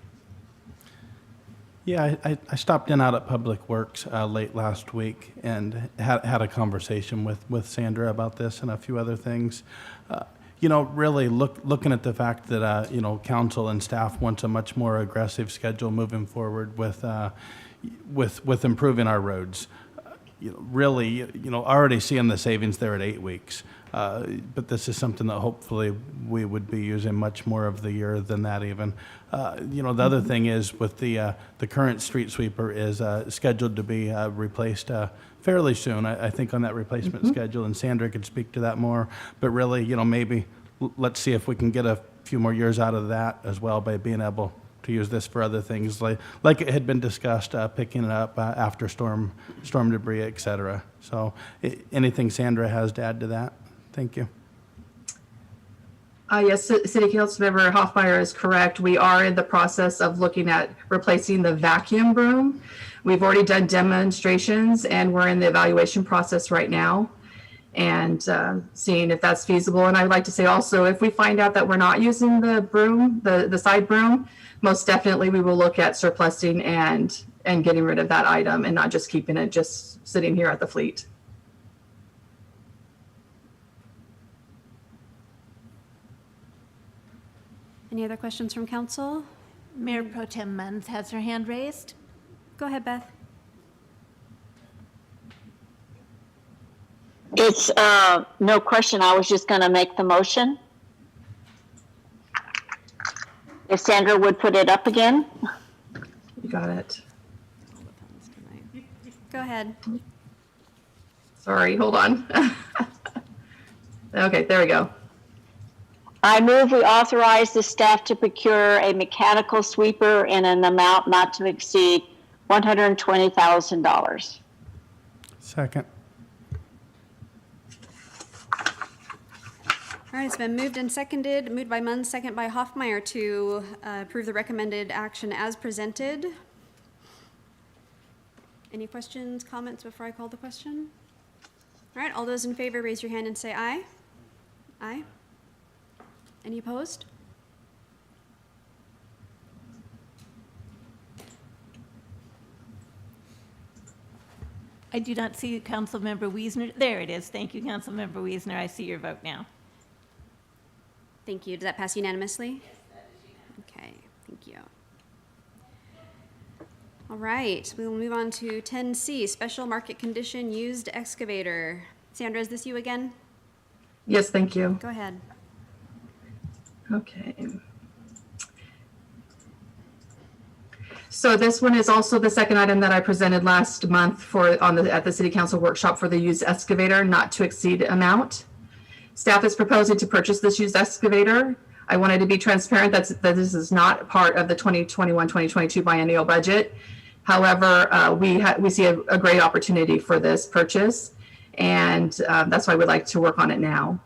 Yeah, I stopped in out at Public Works late last week and had a conversation with Sandra about this and a few other things. Really looking at the fact that, council and staff wants a much more aggressive schedule moving forward with improving our roads. Already seeing the savings there at 8 weeks. But this is something that hopefully we would be using much more of the year than that even. The other thing is with the current street sweeper is scheduled to be replaced fairly soon, I think, on that replacement schedule, and Sandra could speak to that more. But really, maybe let's see if we can get a few more years out of that as well by being able to use this for other things like it had been discussed, picking it up after storm debris, et cetera. So anything Sandra has to add to that? Thank you. Yes, City Councilmember Hoffmeyer is correct. We are in the process of looking at replacing the vacuum broom. We've already done demonstrations and we're in the evaluation process right now and seeing if that's feasible. And I'd like to say also, if we find out that we're not using the broom, the side broom, most definitely we will look at surplusing and getting rid of that item and not just keeping it just sitting here at the fleet. Any other questions from council? Mayor Pro Tem Munns has her hand raised. Go ahead, Beth. It's no question. I was just going to make the motion. If Sandra would put it up again. You got it. Go ahead. Sorry, hold on. Okay, there we go. I move we authorize the staff to procure a mechanical sweeper in an amount not to exceed $120,000. Second. All right, it's been moved and seconded, moved by Munn, second by Hoffmeyer to approve the recommended action as presented. Any questions, comments before I call the question? All right, all those in favor, raise your hand and say aye. Aye. Any opposed? I do not see Councilmember Wiesner. There it is. Thank you, Councilmember Wiesner. I see your vote now. Thank you. Does that pass unanimously? Yes, that is unanimous. Okay, thank you. All right, we will move on to 10C, Special Market Condition Used Excavator. Sandra, is this you again? Yes, thank you. Go ahead. Okay. So this one is also the second item that I presented last month at the City Council workshop for the used excavator, not to exceed amount. Staff is proposing to purchase this used excavator. I wanted to be transparent that this is not part of the 2021-2022 biennial budget. However, we see a great opportunity for this purchase, and that's why we'd like to work on it now.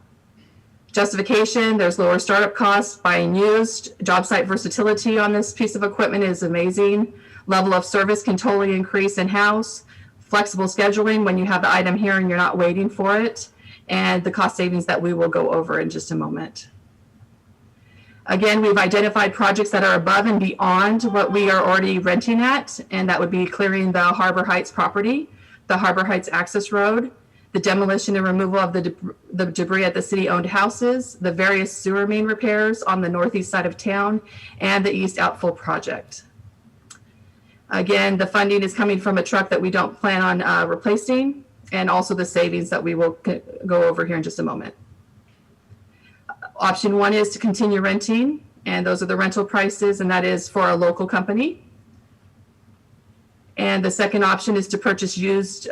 Justification, there's lower startup costs, buying used, job site versatility on this piece of equipment is amazing. Level of service can totally increase in-house. Flexible scheduling when you have the item here and you're not waiting for it. And the cost savings that we will go over in just a moment. Again, we've identified projects that are above and beyond what we are already renting at, and that would be clearing the Harbor Heights property, the Harbor Heights access road, the demolition and removal of the debris at the city-owned houses, the various sewer main repairs on the northeast side of town, and the East Outfall project. Again, the funding is coming from a truck that we don't plan on replacing, and also the savings that we will go over here in just a moment. Option one is to continue renting, and those are the rental prices, and that is for a local company. And the second option is to purchase a used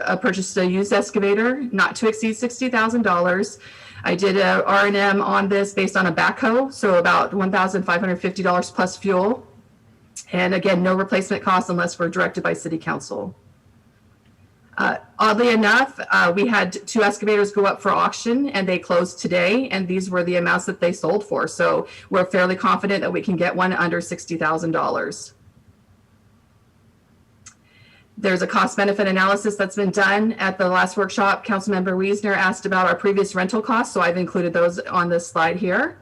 excavator, not to exceed $60,000. I did a R&M on this based on a backhoe, so about $1,550 plus fuel. And again, no replacement costs unless we're directed by city council. Oddly enough, we had 2 excavators go up for auction and they closed today, and these were the amounts that they sold for. So we're fairly confident that we can get one under $60,000. There's a cost benefit analysis that's been done at the last workshop. Councilmember Wiesner asked about our previous rental costs, so I've included those on this slide here.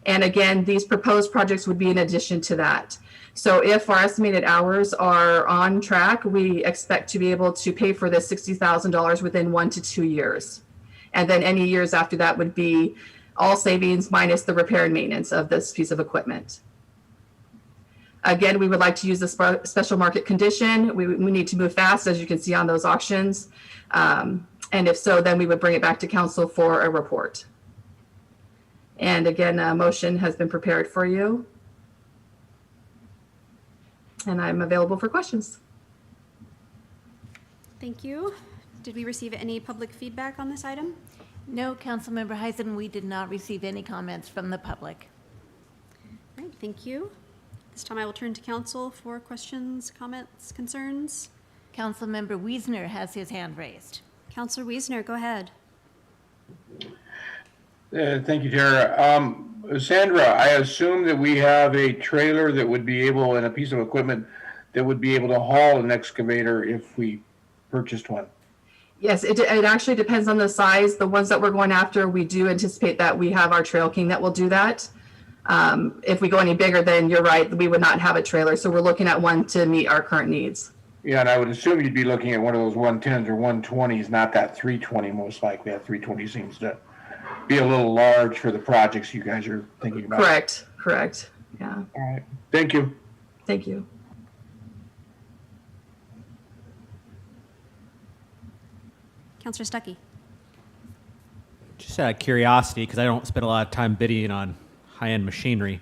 And again, these proposed projects would be in addition to that. So if our estimated hours are on track, we expect to be able to pay for this $60,000 within 1 to 2 years. And then any years after that would be all savings minus the repair and maintenance of this piece of equipment. Again, we would like to use the special market condition. We need to move fast, as you can see on those auctions. And if so, then we would bring it back to council for a report. And again, a motion has been prepared for you. And I'm available for questions. Thank you. Did we receive any public feedback on this item? No, Councilmember Hizon, we did not receive any comments from the public. All right, thank you. This time I will turn to council for questions, comments, concerns. Councilmember Wiesner has his hand raised. Councilor Wiesner, go ahead. Thank you, Tara. Sandra, I assume that we have a trailer that would be able, and a piece of equipment that would be able to haul an excavator if we purchased one. Yes, it actually depends on the size. The ones that we're going after, we do anticipate that we have our Trail King that will do that. If we go any bigger, then you're right, we would not have a trailer. So we're looking at one to meet our current needs. Yeah, and I would assume you'd be looking at one of those 110s or 120s, not that 320 most likely. That 320 seems to be a little large for the projects you guys are thinking about. Correct. Yeah. All right. Thank you. Thank you. Councilor Stuckey. Just out of curiosity, because I don't spend a lot of time bidding on high-end machinery,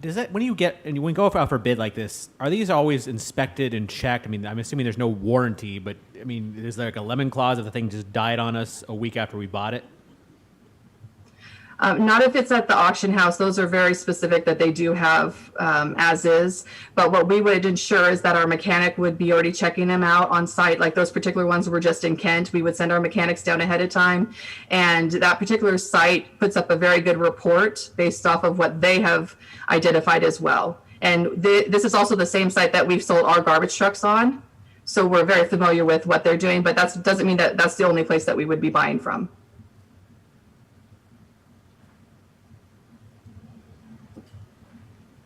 does that, when you go out for a bid like this, are these always inspected and checked? I mean, I'm assuming there's no warranty, but I mean, is there like a lemon clause if the thing just died on us a week after we bought it? Not if it's at the auction house. Those are very specific that they do have as is. But what we would ensure is that our mechanic would be already checking them out on site. Like those particular ones were just in Kent. We would send our mechanics down ahead of time. And that particular site puts up a very good report based off of what they have identified as well. And this is also the same site that we've sold our garbage trucks on. So we're very familiar with what they're doing, but that doesn't mean that that's the only place that we would be buying from.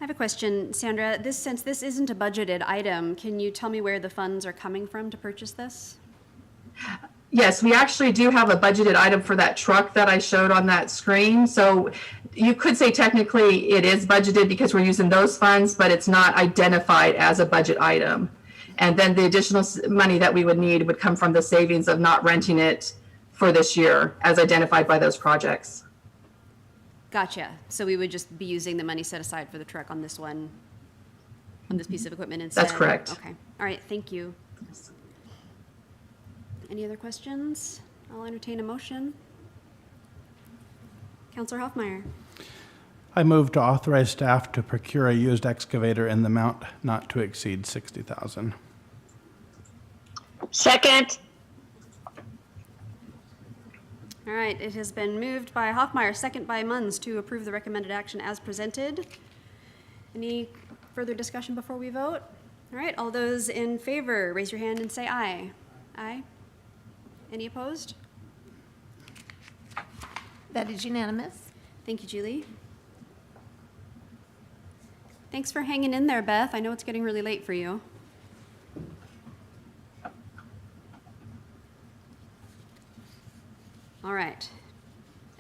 I have a question, Sandra. Since this isn't a budgeted item, can you tell me where the funds are coming from to purchase this? Yes, we actually do have a budgeted item for that truck that I showed on that screen. So you could say technically it is budgeted because we're using those funds, but it's not identified as a budget item. And then the additional money that we would need would come from the savings of not renting it for this year as identified by those projects. Gotcha. So we would just be using the money set aside for the truck on this one, on this piece of equipment instead? That's correct. Okay. All right. Thank you. Any other questions? I'll entertain a motion. Councilor Hoffmeyer. I move to authorize staff to procure a used excavator in the amount not to exceed $60,000. Second. All right, it has been moved by Hoffmeyer, second by Munns, to approve the recommended action as presented. Any further discussion before we vote? All right, all those in favor, raise your hand and say aye. Aye. Any opposed? That is unanimous. Thank you, Julie. Thanks for hanging in there, Beth. I know it's getting really late for you. All right.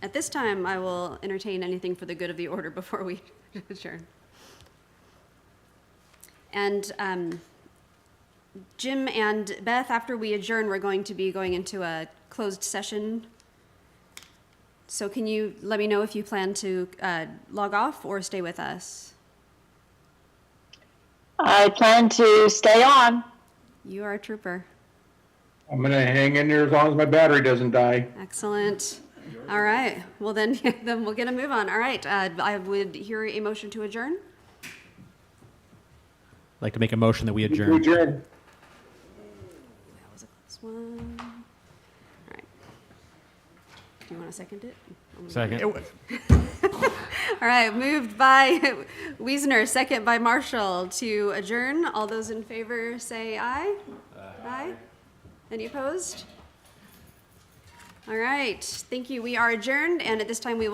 At this time, I will entertain anything for the good of the order before we adjourn. And Jim and Beth, after we adjourn, we're going to be going into a closed session. So can you let me know if you plan to log off or stay with us? I plan to stay on. You are a trooper. I'm going to hang in there as long as my battery doesn't die. Excellent. All right. Well, then we'll get a move on. All right. I would hear a motion to adjourn. I'd like to make a motion that we To adjourn. adjourn. That was a close one. All right. Do you want to second it? Second. All right, moved by Wiesner, second by Marshall to adjourn. All those in favor say aye. Aye. Any opposed? All right, thank you. We are adjourned, and at this time we will